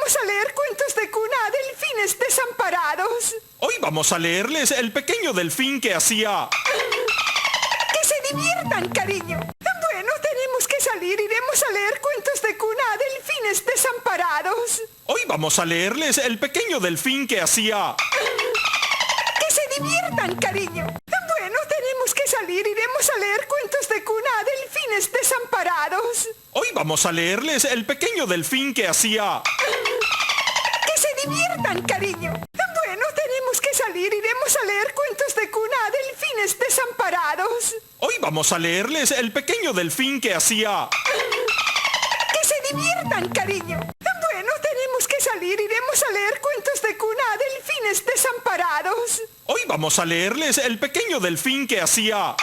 iremos a leer cuentos de cuna a delfines desamparados. Hoy vamos a leerles El pequeño delfín que hacía... ¡Que se diviertan, cariño! Bueno, tenemos que salir, iremos a leer cuentos de cuna a delfines desamparados. Hoy vamos a leerles El pequeño delfín que hacía... ¡Que se diviertan, cariño! Bueno, tenemos que salir, iremos a leer cuentos de cuna a delfines desamparados. Hoy vamos a leerles El pequeño delfín que hacía... ¡Que se diviertan, cariño! Bueno, tenemos que salir, iremos a leer cuentos de cuna a delfines desamparados. Hoy vamos a leerles El pequeño delfín que hacía... ¡Que se diviertan, cariño! Bueno, tenemos que salir, iremos a leer cuentos de cuna a delfines desamparados. Hoy vamos a leerles El pequeño delfín que hacía...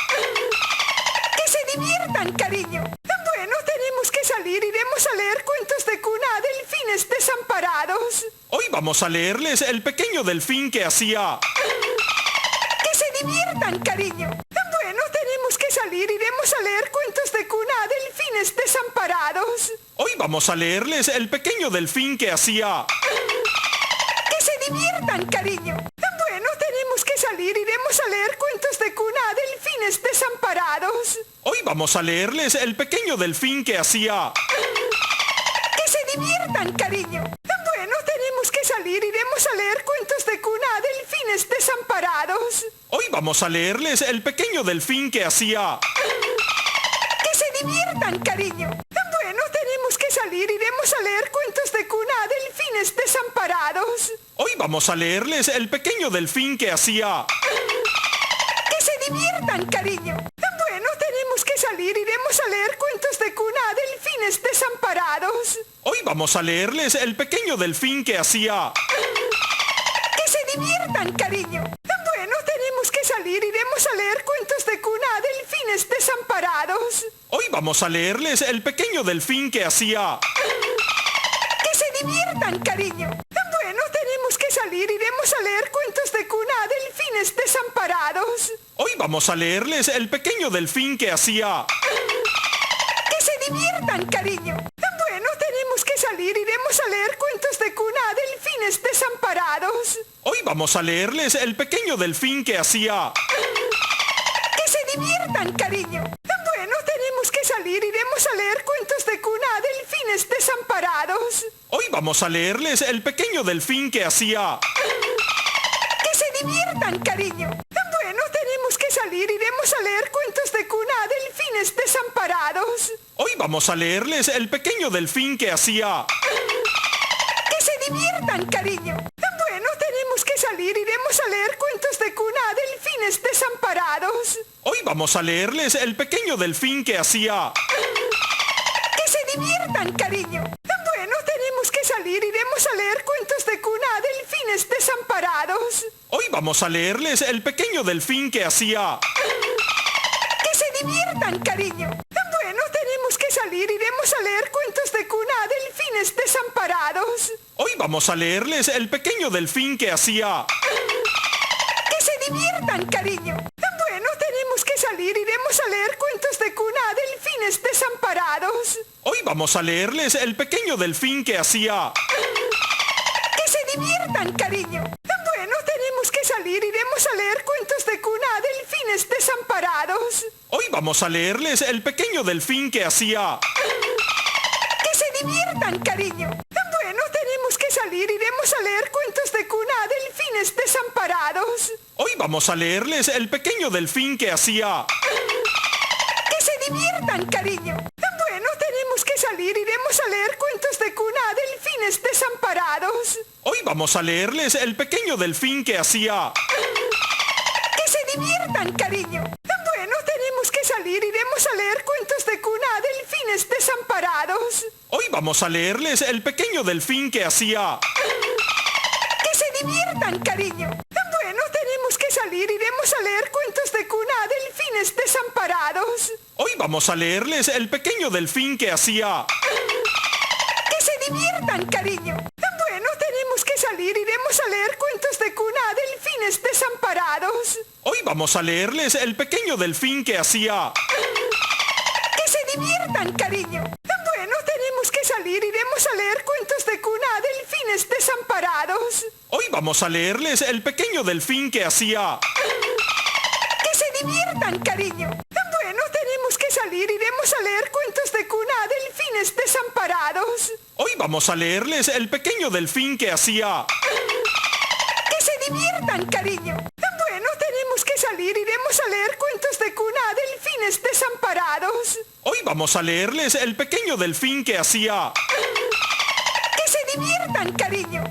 ¡Que se diviertan, cariño! Bueno, tenemos que salir, iremos a leer cuentos de cuna a delfines desamparados. Hoy vamos a leerles El pequeño delfín que hacía... ¡Que se diviertan, cariño! Bueno, tenemos que salir, iremos a leer cuentos de cuna a delfines desamparados. Hoy vamos a leerles El pequeño delfín que hacía... ¡Que se diviertan, cariño! Bueno, tenemos que salir, iremos a leer cuentos de cuna a delfines desamparados. Hoy vamos a leerles El pequeño delfín que hacía... ¡Que se diviertan, cariño! Bueno, tenemos que salir, iremos a leer cuentos de cuna a delfines desamparados. Hoy vamos a leerles El pequeño delfín que hacía... ¡Que se diviertan, cariño! Bueno, tenemos que salir, iremos a leer cuentos de cuna a delfines desamparados. Hoy vamos a leerles El pequeño delfín que hacía... ¡Que se diviertan, cariño! Bueno, tenemos que salir, iremos a leer cuentos de cuna a delfines desamparados. Hoy vamos a leerles El pequeño delfín que hacía... ¡Que se diviertan, cariño! Bueno, tenemos que salir, iremos a leer cuentos de cuna a delfines desamparados. Hoy vamos a leerles El pequeño delfín que hacía... ¡Que se diviertan, cariño! Bueno, tenemos que salir, iremos a leer cuentos de cuna a delfines desamparados. Hoy vamos a leerles El pequeño delfín que hacía... ¡Que se diviertan, cariño! Bueno, tenemos que salir, iremos a leer cuentos de cuna a delfines desamparados. Hoy vamos a leerles El pequeño delfín que hacía... ¡Que se diviertan, cariño! Bueno, tenemos que salir, iremos a leer cuentos de cuna a delfines desamparados. Hoy vamos a leerles El pequeño delfín que hacía... ¡Que se diviertan, cariño! Bueno, tenemos que salir, iremos a leer cuentos de cuna a delfines desamparados. Hoy vamos a leerles El pequeño delfín que hacía... ¡Que se diviertan, cariño! Bueno, tenemos que salir, iremos a leer cuentos de cuna a delfines desamparados. Hoy vamos a leerles El pequeño delfín que hacía... ¡Que se diviertan, cariño! Bueno, tenemos que salir, iremos a leer cuentos de cuna a delfines desamparados. Hoy vamos a leerles El pequeño delfín que hacía... ¡Que se diviertan, cariño! Bueno, tenemos que salir, iremos a leer cuentos de cuna a delfines desamparados. Hoy vamos a leerles El pequeño delfín que hacía... ¡Que se diviertan, cariño! Bueno, tenemos que salir, iremos a leer cuentos de cuna a delfines desamparados. Hoy vamos a leerles El pequeño delfín que hacía... ¡Que se diviertan, cariño! Bueno, tenemos que salir, iremos a leer cuentos de cuna a delfines desamparados. Hoy vamos a leerles El pequeño delfín que hacía... ¡Que se diviertan, cariño! Bueno, tenemos que salir, iremos a leer cuentos de cuna a delfines desamparados. Hoy vamos a leerles El pequeño delfín que hacía... ¡Que se diviertan, cariño! Bueno, tenemos que salir, iremos a leer cuentos de cuna a delfines desamparados. Hoy vamos a leerles El pequeño delfín que hacía... ¡Que se diviertan, cariño! Bueno, tenemos que salir, iremos a leer cuentos de cuna a delfines desamparados. Hoy vamos a leerles El pequeño delfín que hacía... ¡Que se diviertan, cariño! Bueno, tenemos que salir, iremos a leer cuentos de cuna a delfines desamparados. Hoy vamos a leerles El pequeño delfín que hacía... ¡Que se diviertan, cariño! Bueno, tenemos que salir, iremos a leer cuentos de cuna a delfines desamparados. Hoy vamos a leerles El pequeño delfín que hacía... ¡Que se diviertan, cariño! Bueno, tenemos que salir, iremos a leer cuentos de cuna a delfines vamos a leerles El pequeño delfín que hacía... ¡Que se diviertan, cariño! Bueno, tenemos que salir. Iremos a leer cuentos de cuna a delfines desamparados. Hoy vamos a leerles El pequeño delfín que hacía... ¡Que se diviertan, cariño! Bueno, tenemos que salir. Iremos a leer cuentos de cuna a delfines desamparados. Hoy vamos a leerles El pequeño delfín que hacía... ¡Que se diviertan, cariño!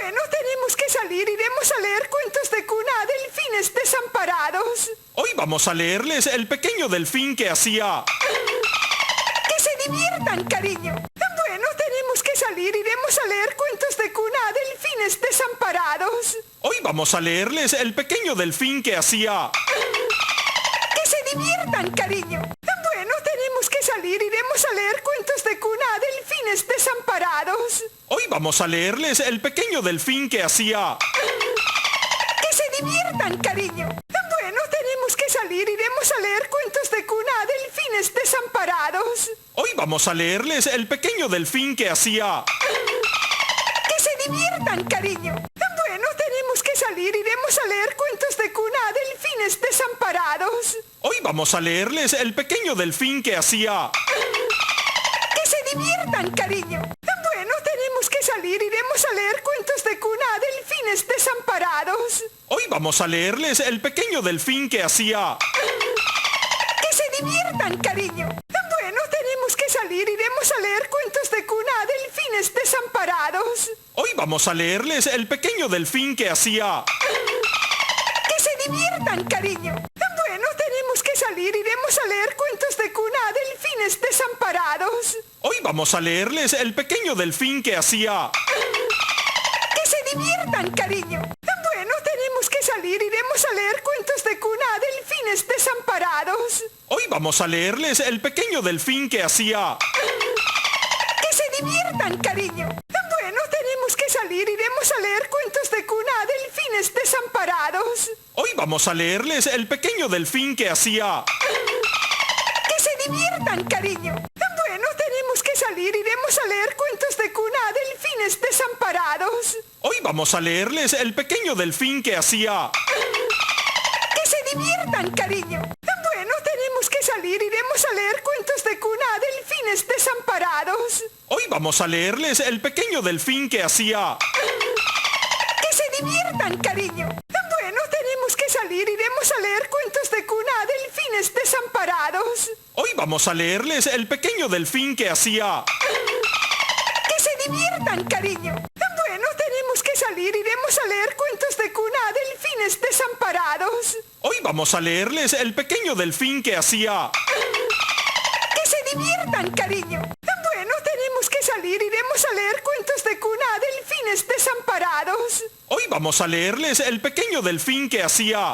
Bueno, tenemos que salir. Iremos a leer cuentos de cuna a delfines desamparados. Hoy vamos a leerles El pequeño delfín que hacía... ¡Que se diviertan, cariño! Bueno, tenemos que salir. Iremos a leer cuentos de cuna a delfines desamparados. Hoy vamos a leerles El pequeño delfín que hacía... ¡Que se diviertan, cariño! Bueno, tenemos que salir. Iremos a leer cuentos de cuna a delfines desamparados. Hoy vamos a leerles El pequeño delfín que hacía... ¡Que se diviertan, cariño! Bueno, tenemos que salir. Iremos a leer cuentos de cuna a delfines desamparados. Hoy vamos a leerles El pequeño delfín que hacía... ¡Que se diviertan, cariño! Bueno, tenemos que salir. Iremos a leer cuentos de cuna a delfines desamparados. Hoy vamos a leerles El pequeño delfín que hacía... ¡Que se diviertan, cariño! Bueno, tenemos que salir. Iremos a leer cuentos de cuna a delfines desamparados. Hoy vamos a leerles El pequeño delfín que hacía... ¡Que se diviertan, cariño! Bueno, tenemos que salir. Iremos a leer cuentos de cuna a delfines desamparados. Hoy vamos a leerles El pequeño delfín que hacía... ¡Que se diviertan, cariño! Bueno, tenemos que salir. Iremos a leer cuentos de cuna a delfines desamparados. Hoy vamos a leerles El pequeño delfín que hacía... ¡Que se diviertan, cariño! Bueno, tenemos que salir. Iremos a leer cuentos de cuna a delfines desamparados. Hoy vamos a leerles El pequeño delfín que hacía... ¡Que se diviertan, cariño! Bueno, tenemos que salir. Iremos a leer cuentos de cuna a delfines desamparados. Hoy vamos a leerles El pequeño delfín que hacía... ¡Que se diviertan, cariño! Bueno, tenemos que salir. Iremos a leer cuentos de cuna a delfines desamparados. Hoy vamos a leerles El pequeño delfín que hacía... ¡Que se diviertan, cariño! Bueno, tenemos que salir. Iremos a leer cuentos de cuna a delfines desamparados. Hoy vamos a leerles El pequeño delfín que hacía... ¡Que se diviertan, cariño! Bueno, tenemos que salir. Iremos a leer cuentos de cuna a delfines desamparados. Hoy vamos a leerles El pequeño delfín que hacía... ¡Que se diviertan, cariño! Bueno, tenemos que salir. Iremos a leer cuentos de cuna a delfines desamparados. Hoy vamos a leerles El pequeño delfín que hacía... ¡Que se diviertan, cariño! Bueno, tenemos que salir. Iremos a leer cuentos de cuna a delfines desamparados. Hoy vamos a leerles El pequeño delfín que hacía...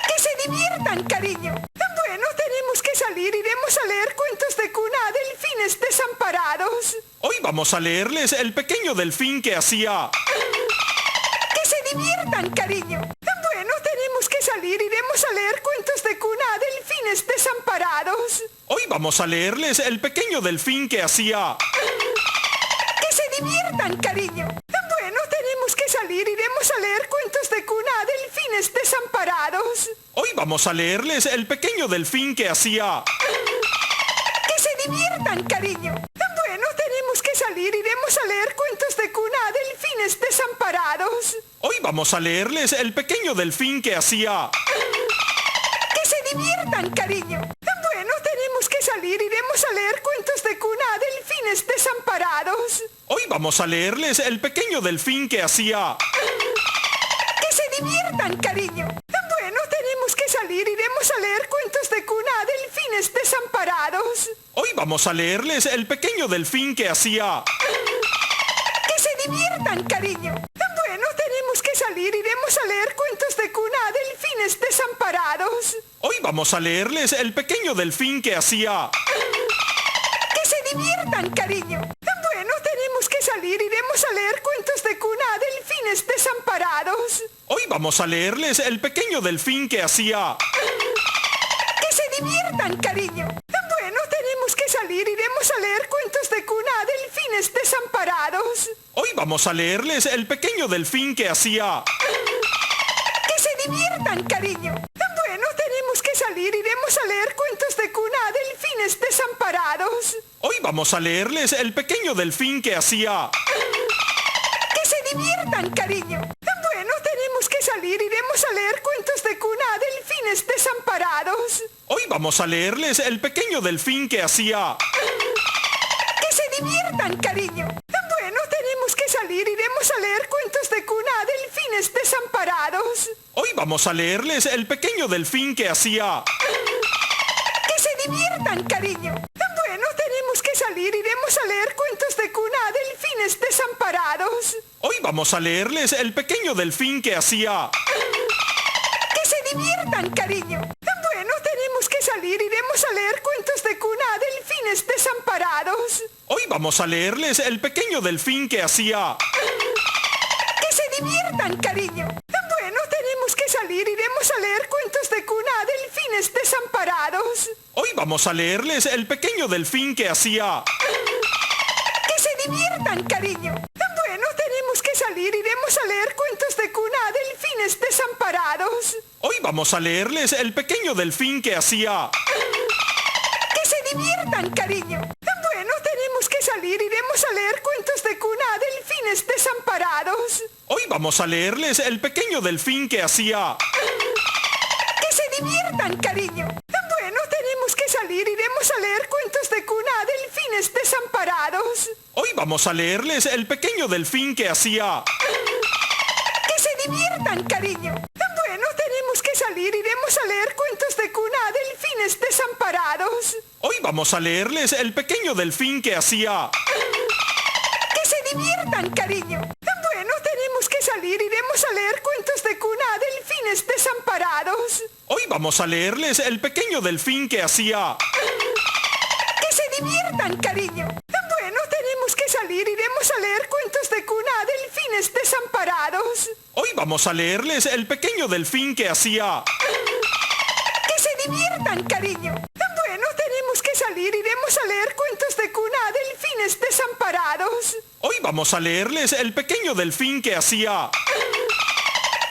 ¡Que se diviertan, cariño! Bueno, tenemos que salir. Iremos a leer cuentos de cuna a delfines desamparados. Hoy vamos a leerles El pequeño delfín que hacía... ¡Que se diviertan, cariño! Bueno, tenemos que salir. Iremos a leer cuentos de cuna a delfines desamparados. Hoy vamos a leerles El pequeño delfín que hacía... ¡Que se diviertan, cariño! Bueno, tenemos que salir. Iremos a leer cuentos de cuna a delfines desamparados. Hoy vamos a leerles El pequeño delfín que hacía... ¡Que se diviertan, cariño! Bueno, tenemos que salir. Iremos a leer cuentos de cuna a delfines desamparados. Hoy vamos a leerles El pequeño delfín que hacía... ¡Que se diviertan, cariño! Bueno, tenemos que salir. Iremos a leer cuentos de cuna a delfines desamparados. Hoy vamos a leerles El pequeño delfín que hacía... ¡Que se diviertan, cariño! Bueno, tenemos que salir. Iremos a leer cuentos de cuna a delfines desamparados. Hoy vamos a leerles El pequeño delfín que hacía... ¡Que se diviertan, cariño! Bueno, tenemos que salir. Iremos a leer cuentos de cuna a delfines desamparados. Hoy vamos a leerles El pequeño delfín que hacía... ¡Que se diviertan, cariño! Bueno, tenemos que salir. Iremos a leer cuentos de cuna a delfines desamparados. Hoy vamos a leerles El pequeño delfín que hacía... ¡Que se diviertan, cariño! Bueno, tenemos que salir. Iremos a leer cuentos de cuna a delfines desamparados. Hoy vamos a leerles El pequeño delfín que hacía... ¡Que se diviertan, cariño! Bueno, tenemos que salir. Iremos a leer cuentos de cuna a delfines desamparados. Hoy vamos a leerles El pequeño delfín que hacía... ¡Que se diviertan, cariño! Bueno, tenemos que salir. Iremos a leer cuentos de cuna a delfines desamparados. Hoy vamos a leerles El pequeño delfín que hacía... ¡Que se diviertan, cariño! Bueno, tenemos que salir. Iremos a leer cuentos de cuna a delfines desamparados. Hoy vamos a leerles El pequeño delfín que hacía... ¡Que se diviertan, cariño! Bueno, tenemos que salir. Iremos a leer cuentos de cuna a delfines desamparados. Hoy vamos a leerles El pequeño delfín que hacía... ¡Que se diviertan, cariño! Bueno, tenemos que salir. Iremos a leer cuentos de cuna a delfines desamparados. Hoy vamos a leerles El pequeño delfín que hacía... ¡Que se diviertan, cariño! Bueno, tenemos que salir. Iremos a leer cuentos de cuna a delfines desamparados. Hoy vamos a leerles El pequeño delfín que hacía... ¡Que se diviertan, cariño! Bueno, tenemos que salir. Iremos a leer cuentos de cuna a delfines desamparados. Hoy vamos a leerles El pequeño delfín que hacía... ¡Que se diviertan, cariño! Bueno, tenemos que salir. Iremos a leer cuentos de cuna a delfines desamparados. Hoy vamos a leerles El pequeño delfín que hacía... ¡Que se diviertan, cariño! Bueno, tenemos que salir. Iremos a leer cuentos de cuna a delfines desamparados. Hoy vamos a leerles El pequeño delfín que hacía... ¡Que se diviertan, cariño! Bueno, tenemos que salir. Iremos a leer cuentos de cuna a delfines desamparados. Hoy vamos a leerles El pequeño delfín que hacía... ¡Que se diviertan, cariño! Bueno, tenemos que salir. Iremos a leer cuentos de cuna a delfines desamparados. Hoy vamos a leerles El pequeño delfín que hacía... ¡Que se diviertan, cariño! Bueno, tenemos que salir. Iremos a leer cuentos de cuna a delfines desamparados. Hoy vamos a leerles El pequeño delfín que hacía... ¡Que se diviertan, cariño! Bueno, tenemos que salir. Iremos a leer cuentos de cuna a delfines desamparados. Hoy vamos a leerles El pequeño delfín que hacía...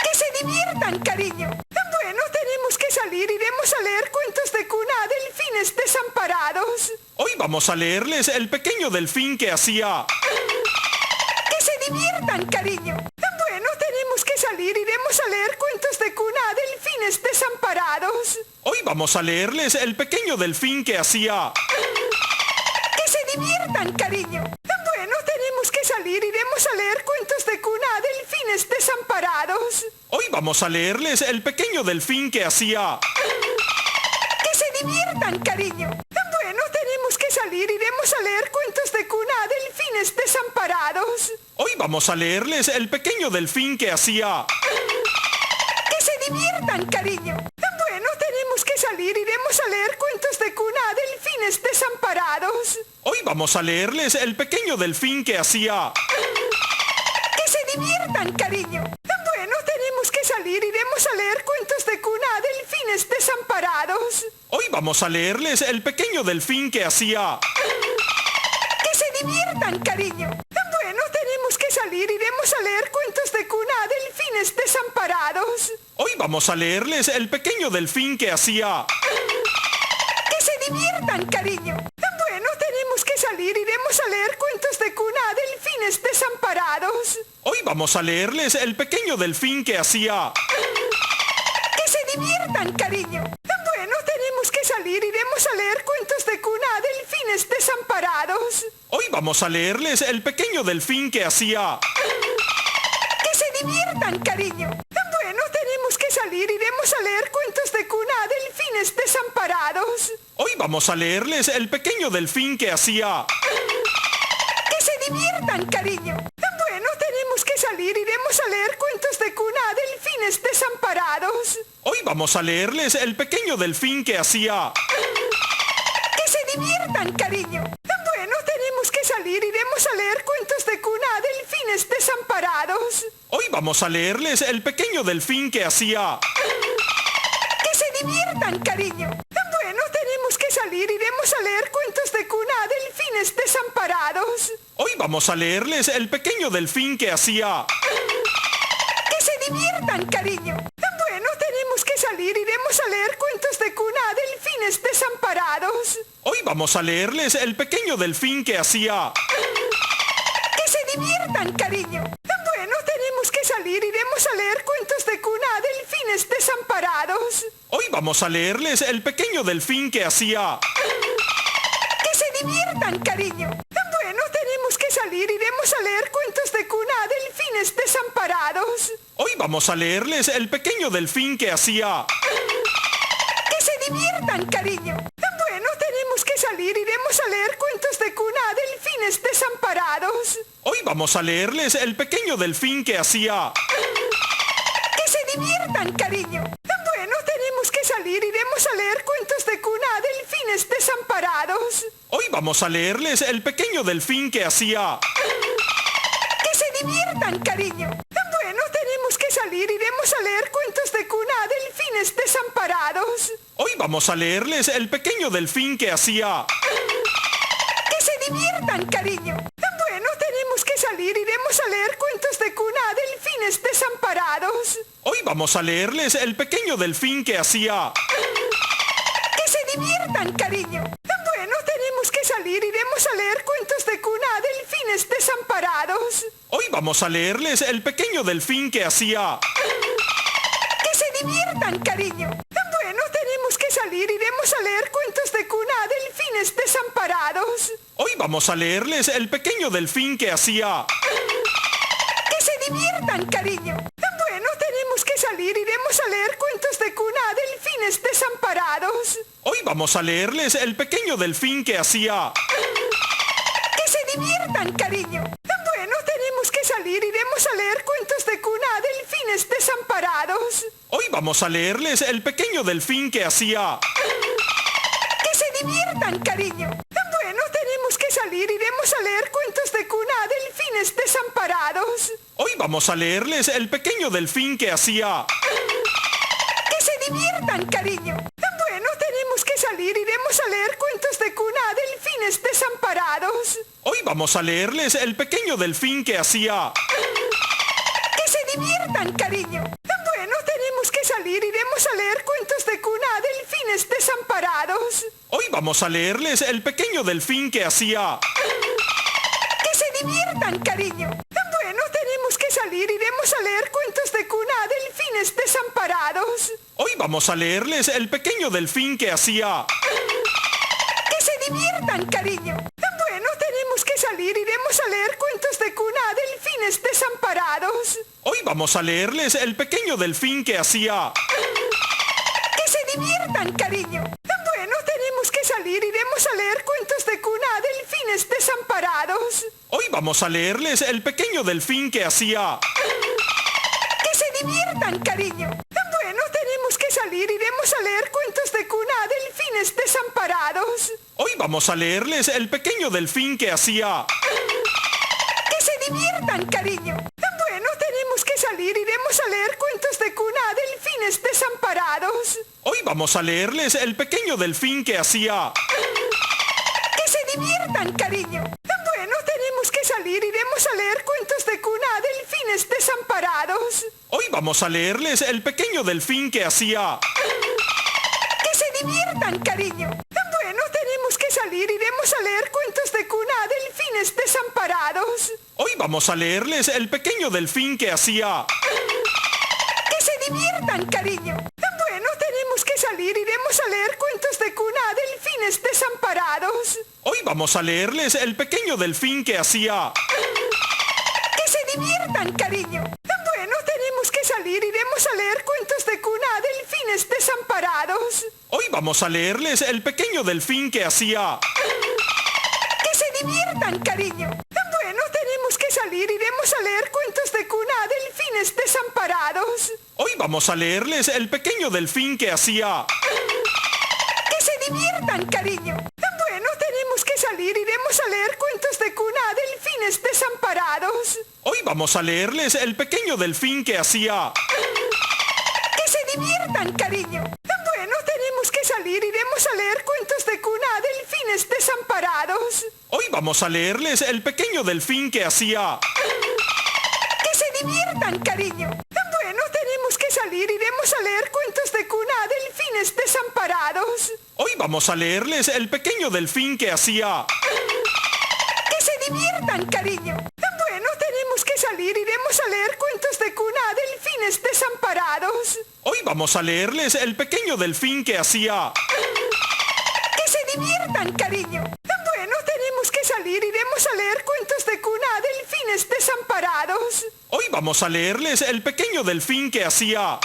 ¡Que se diviertan, cariño! Bueno, tenemos que salir. Iremos a leer cuentos de cuna a delfines desamparados. Hoy vamos a leerles El pequeño delfín que hacía... ¡Que se diviertan, cariño! Bueno, tenemos que salir. Iremos a leer cuentos de cuna a delfines desamparados. Hoy vamos a leerles El pequeño delfín que hacía... ¡Que se diviertan, cariño! Bueno, tenemos que salir. Iremos a leer cuentos de cuna a delfines desamparados. Hoy vamos a leerles El pequeño delfín que hacía... ¡Que se diviertan, cariño! Bueno, tenemos que salir. Iremos a leer cuentos de cuna a delfines desamparados. Hoy vamos a leerles El pequeño delfín que hacía... ¡Que se diviertan, cariño! Bueno, tenemos que salir. Iremos a leer cuentos de cuna a delfines desamparados. Hoy vamos a leerles El pequeño delfín que hacía... ¡Que se diviertan, cariño! Bueno, tenemos que salir. Iremos a leer cuentos de cuna a delfines desamparados. Hoy vamos a leerles El pequeño delfín que hacía... ¡Que se diviertan, cariño! Bueno, tenemos que salir. Iremos a leer cuentos de cuna a delfines desamparados. Hoy vamos a leerles El pequeño delfín que hacía... ¡Que se diviertan, cariño! Bueno, tenemos que salir. Iremos a leer cuentos de cuna a delfines desamparados. Hoy vamos a leerles El pequeño delfín que hacía... ¡Que se diviertan, cariño! Bueno, tenemos que salir. Iremos a leer cuentos de cuna a delfines desamparados. Hoy vamos a leerles El pequeño delfín que hacía... ¡Que se diviertan, cariño! Bueno, tenemos que salir. Iremos a leer cuentos de cuna a delfines desamparados. Hoy vamos a leerles El pequeño delfín que hacía... ¡Que se diviertan, cariño! Bueno, tenemos que salir. Iremos a leer cuentos de cuna a delfines desamparados. Hoy vamos a leerles El pequeño delfín que hacía... ¡Que se diviertan, cariño! Bueno, tenemos que salir. Iremos a leer cuentos de cuna a delfines desamparados. Hoy vamos a leerles El pequeño delfín que hacía... ¡Que se diviertan, cariño! Bueno, tenemos que salir. Iremos a leer cuentos de cuna a delfines desamparados. Hoy vamos vamos a leerles El pequeño delfín que hacía... ¡Que se diviertan, cariño! Bueno, tenemos que salir. Iremos a leer cuentos de cuna a delfines desamparados. Hoy vamos a leerles El pequeño delfín que hacía... ¡Que se diviertan, cariño! Bueno, tenemos que salir. Iremos a leer cuentos de cuna a delfines desamparados. Hoy vamos a leerles El pequeño delfín que hacía... ¡Que se diviertan, cariño! Bueno, tenemos que salir. Iremos a leer cuentos de cuna a delfines desamparados. Hoy vamos a leerles El pequeño delfín que hacía... ¡Que se diviertan, cariño! Bueno, tenemos que salir. Iremos a leer cuentos de cuna a delfines desamparados. Hoy vamos a leerles El pequeño delfín que hacía... ¡Que se diviertan, cariño! Bueno, tenemos que salir. Iremos a leer cuentos de cuna a delfines desamparados. Hoy vamos a leerles El pequeño delfín que hacía... ¡Que se diviertan, cariño! Bueno, tenemos que salir. Iremos a leer cuentos de cuna a delfines desamparados. Hoy vamos a leerles El pequeño delfín que hacía... ¡Que se diviertan, cariño! Bueno, tenemos que salir. Iremos a leer cuentos de cuna a delfines desamparados. Hoy vamos a leerles El pequeño delfín que hacía... ¡Que se diviertan, cariño! Bueno, tenemos que salir. Iremos a leer cuentos de cuna a delfines desamparados. Hoy vamos a leerles El pequeño delfín que hacía... ¡Que se diviertan, cariño! Bueno, tenemos que salir. Iremos a leer cuentos de cuna a delfines desamparados. Hoy vamos a leerles El pequeño delfín que hacía... ¡Que se diviertan, cariño! Bueno, tenemos que salir. Iremos a leer cuentos de cuna a delfines desamparados. Hoy vamos a leerles El pequeño delfín que hacía... ¡Que se diviertan, cariño! Bueno, tenemos que salir. Iremos a leer cuentos de cuna a delfines desamparados. Hoy vamos a leerles El pequeño delfín que hacía... ¡Que se diviertan, cariño! Bueno, tenemos que salir. Iremos a leer cuentos de cuna a delfines desamparados. Hoy vamos a leerles El pequeño delfín que hacía... ¡Que se diviertan, cariño! Bueno, tenemos que salir. Iremos a leer cuentos de cuna a delfines desamparados. Hoy vamos a leerles El pequeño delfín que hacía... ¡Que se diviertan, cariño! Bueno, tenemos que salir. Iremos a leer cuentos de cuna a delfines desamparados. Hoy vamos a leerles El pequeño delfín que hacía... ¡Que se diviertan, cariño! Bueno, tenemos que salir. Iremos a leer cuentos de cuna a delfines desamparados. Hoy vamos a leerles El pequeño delfín que hacía... ¡Que se diviertan, cariño! Bueno, tenemos que salir. Iremos a leer cuentos de cuna a delfines desamparados. Hoy vamos a leerles El pequeño delfín que hacía... ¡Que se diviertan, cariño! Bueno, tenemos que salir. Iremos a leer cuentos de cuna a delfines desamparados. Hoy vamos a leerles El pequeño delfín que hacía... ¡Que se diviertan, cariño! Bueno, tenemos que salir. Iremos a leer cuentos de cuna a delfines desamparados. Hoy vamos a leerles El pequeño delfín que hacía... ¡Que se diviertan, cariño! Bueno, tenemos que salir. Iremos a leer cuentos de cuna a delfines desamparados. Hoy vamos a leerles El pequeño delfín que hacía... ¡Que se diviertan, cariño! Bueno, tenemos que salir. Iremos a leer cuentos de cuna a delfines desamparados. Hoy vamos a leerles El pequeño delfín que hacía... ¡Que se diviertan, cariño! Bueno, tenemos que salir. Iremos a leer cuentos de cuna a delfines desamparados. Hoy vamos a leerles El pequeño delfín que hacía... ¡Que se diviertan, cariño! Bueno, tenemos que salir. Iremos a leer cuentos de cuna a delfines desamparados. Hoy vamos a leerles El pequeño delfín que hacía... ¡Que se diviertan, cariño! Bueno, tenemos que salir. Iremos a leer cuentos de cuna a delfines desamparados. Hoy vamos a leerles El pequeño delfín que hacía... ¡Que se diviertan, cariño! Bueno, tenemos que salir. Iremos a leer cuentos de cuna a delfines desamparados. Hoy vamos a leerles El pequeño delfín que hacía... ¡Que se diviertan, cariño! Bueno, tenemos que salir. Iremos a leer cuentos de cuna a delfines desamparados. Hoy vamos a leerles El pequeño delfín que hacía... ¡Que se diviertan, cariño! Bueno, tenemos que salir. Iremos a leer cuentos de cuna a delfines desamparados. Hoy vamos a leerles El pequeño delfín que hacía... ¡Que se diviertan, cariño! Bueno, tenemos que salir. Iremos a leer cuentos de cuna a delfines desamparados. Hoy vamos a leerles El pequeño delfín que hacía... ¡Que se diviertan, cariño! Bueno, tenemos que salir. Iremos a leer cuentos de cuna a delfines desamparados. Hoy vamos a leerles El pequeño delfín que hacía... ¡Que se diviertan, cariño! Bueno, tenemos que salir. Iremos a leer cuentos de cuna a delfines desamparados. Hoy vamos a leerles El pequeño delfín que hacía...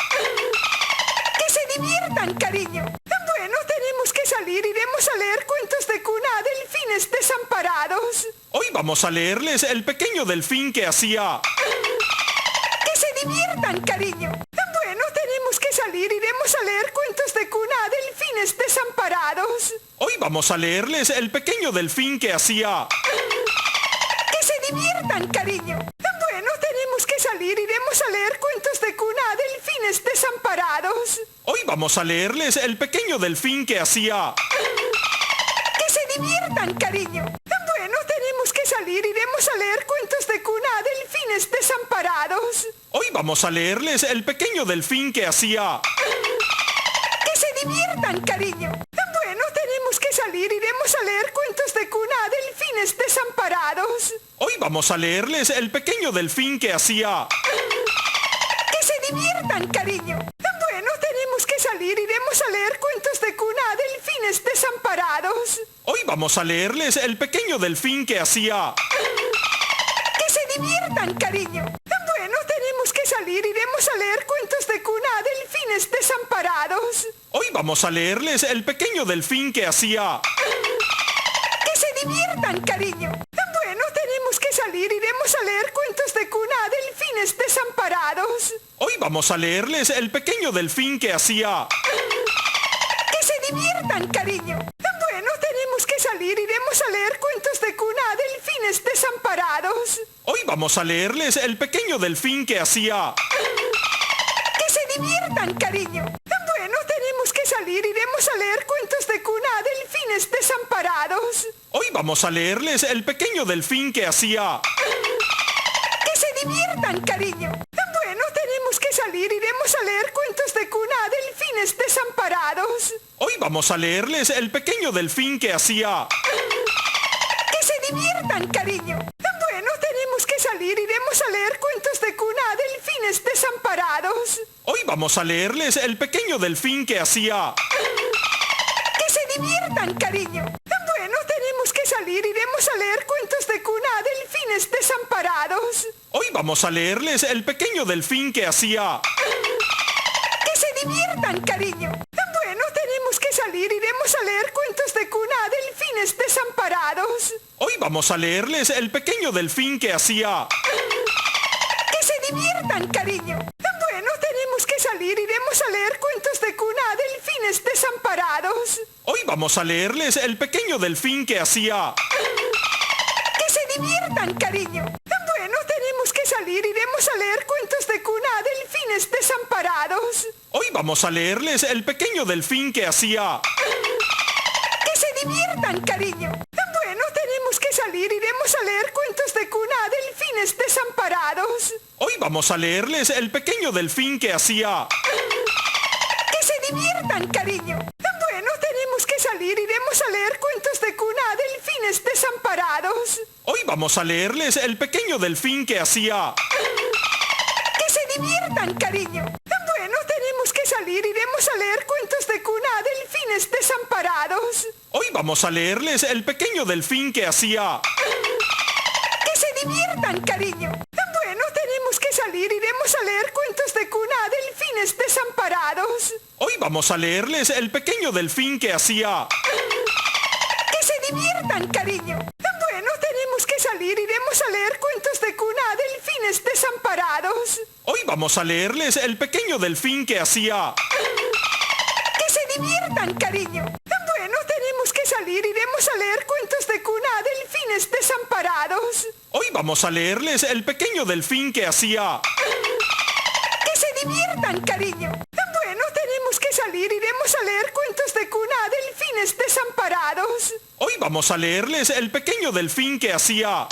¡Que se diviertan, cariño! Bueno, tenemos que salir. Iremos a leer cuentos de cuna a delfines desamparados. Hoy vamos a leerles El pequeño delfín que hacía... ¡Que se diviertan, cariño! Bueno, tenemos que salir. Iremos a leer cuentos de cuna a delfines desamparados. Hoy vamos a leerles El pequeño delfín que hacía... ¡Que se diviertan, cariño! Bueno, tenemos que salir. Iremos a leer cuentos de cuna a delfines desamparados. Hoy vamos a leerles El pequeño delfín que hacía... ¡Que se diviertan, cariño! Bueno, tenemos que salir. Iremos a leer cuentos de cuna a delfines desamparados. Hoy vamos a leerles El pequeño delfín que hacía... ¡Que se diviertan, cariño! Bueno, tenemos que salir. Iremos a leer cuentos de cuna a delfines desamparados. Hoy vamos a leerles El pequeño delfín que hacía... ¡Que se diviertan, cariño! Bueno, tenemos que salir. Iremos a leer cuentos de cuna a delfines desamparados. Hoy vamos a leerles El pequeño delfín que hacía... ¡Que se diviertan, cariño! Bueno, tenemos que salir. Iremos a leer cuentos de cuna a delfines desamparados. Hoy vamos a leerles El pequeño delfín que hacía... ¡Que se diviertan, cariño! Bueno, tenemos que salir. Iremos a leer cuentos de cuna a delfines desamparados. Hoy vamos a leerles El pequeño delfín que hacía... ¡Que se diviertan, cariño! Bueno, tenemos que salir. Iremos a leer cuentos de cuna a delfines desamparados. Hoy vamos a leerles El pequeño delfín que hacía... ¡Que se diviertan, cariño! Bueno, tenemos que salir. Iremos a leer cuentos de cuna a delfines desamparados. Hoy vamos a leerles El pequeño delfín que hacía... ¡Que se diviertan, cariño! Bueno, tenemos que salir. Iremos a leer cuentos de cuna a delfines desamparados. Hoy vamos a leerles El pequeño delfín que hacía... ¡Que se diviertan, cariño! Bueno, tenemos que salir. Iremos a leer cuentos de cuna a delfines desamparados. Hoy vamos a leerles El pequeño delfín que hacía... ¡Que se diviertan, cariño! Bueno, tenemos que salir. Iremos a leer cuentos de cuna a delfines desamparados. Hoy vamos a leerles El pequeño delfín que hacía... ¡Que se diviertan, cariño! Bueno, tenemos que salir. Iremos a leer cuentos de cuna a delfines desamparados. Hoy vamos a leerles El pequeño delfín que hacía... ¡Que se diviertan, cariño! Bueno, tenemos que salir. Iremos a leer cuentos de cuna a delfines desamparados. Hoy vamos a leerles El pequeño delfín que hacía... ¡Que se diviertan, cariño! Bueno, tenemos que salir. Iremos a leer cuentos de cuna a delfines desamparados. Hoy vamos a leerles El pequeño delfín que hacía... ¡Que se diviertan, cariño! Bueno, tenemos que salir. Iremos a leer cuentos de cuna a delfines desamparados. Hoy vamos a leerles El pequeño delfín que hacía... ¡Que se diviertan, cariño! Bueno, tenemos que salir. Iremos a leer cuentos de cuna a delfines desamparados. Hoy vamos a leerles El pequeño delfín que hacía... ¡Que se diviertan, cariño! Bueno, tenemos que salir. Iremos a leer cuentos de cuna a delfines desamparados. Hoy vamos a leerles El pequeño delfín que hacía... ¡Que se diviertan, cariño! Bueno, tenemos que salir. Iremos a leer cuentos de cuna a delfines desamparados. Hoy vamos a leerles El pequeño delfín que hacía... ¡Que se diviertan, cariño! Bueno, tenemos que salir. Iremos a leer cuentos de cuna a delfines desamparados. Hoy vamos a leerles El pequeño delfín que hacía... ¡Que se diviertan, cariño! Bueno, tenemos que salir. Iremos a leer cuentos de cuna a delfines desamparados. Hoy vamos a leerles El pequeño delfín que hacía... ¡Que se diviertan, cariño! Bueno, tenemos que salir. Iremos a leer cuentos de cuna a delfines desamparados. Hoy vamos a leerles El pequeño delfín que hacía...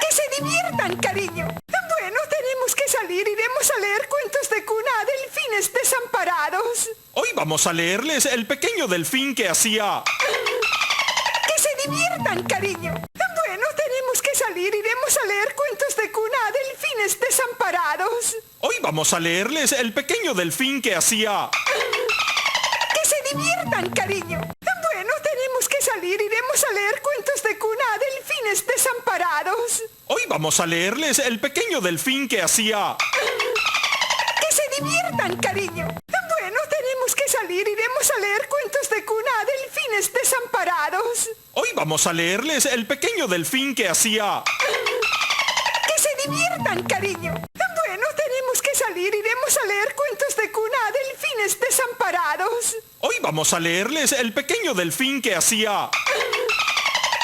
¡Que se diviertan, cariño! Bueno, tenemos que salir. Iremos a leer cuentos de cuna a delfines desamparados. Hoy vamos a leerles El pequeño delfín que hacía... ¡Que se diviertan, cariño! Bueno, tenemos que salir. Iremos a leer cuentos de cuna a delfines desamparados. Hoy vamos a leerles El pequeño delfín que hacía... ¡Que se diviertan, cariño! Bueno, tenemos que salir. Iremos a leer cuentos de cuna a delfines desamparados. Hoy vamos a leerles El pequeño delfín que hacía... ¡Que se diviertan, cariño! Bueno, tenemos que salir. Iremos a leer cuentos de cuna a delfines desamparados. Hoy vamos a leerles El pequeño delfín que hacía... ¡Que se diviertan, cariño! Bueno, tenemos que salir. Iremos a leer cuentos de cuna a delfines desamparados. Hoy vamos a leerles El pequeño delfín que hacía...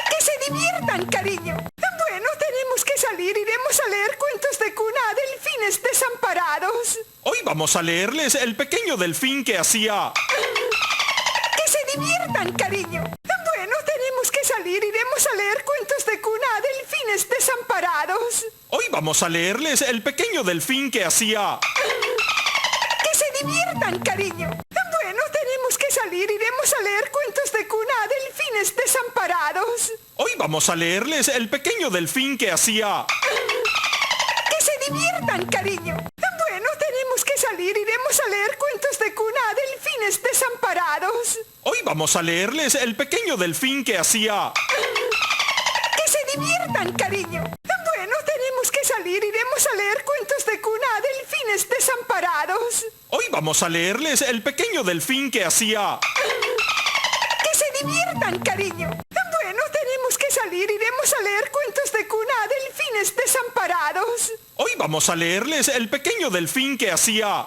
¡Que se diviertan, cariño! Bueno, tenemos que salir. Iremos a leer cuentos de cuna a delfines desamparados. Hoy vamos a leerles El pequeño delfín que hacía... ¡Que se diviertan, cariño! Bueno, tenemos que salir. Iremos a leer cuentos de cuna a delfines desamparados. Hoy vamos a leerles El pequeño delfín que hacía... ¡Que se diviertan, cariño! Bueno, tenemos que salir. Iremos a leer cuentos de cuna a delfines desamparados. Hoy vamos a leerles El pequeño delfín que hacía... ¡Que se diviertan, cariño! Bueno, tenemos que salir. Iremos a leer cuentos de cuna a delfines desamparados. Hoy vamos a leerles El pequeño delfín que hacía... ¡Que se diviertan, cariño! Bueno, tenemos que salir. Iremos a leer cuentos de cuna a delfines desamparados. Hoy vamos a leerles El pequeño delfín que hacía... ¡Que se diviertan, cariño! Bueno, tenemos que salir. Iremos a leer cuentos de cuna a delfines desamparados. Hoy vamos a leerles El pequeño delfín que hacía...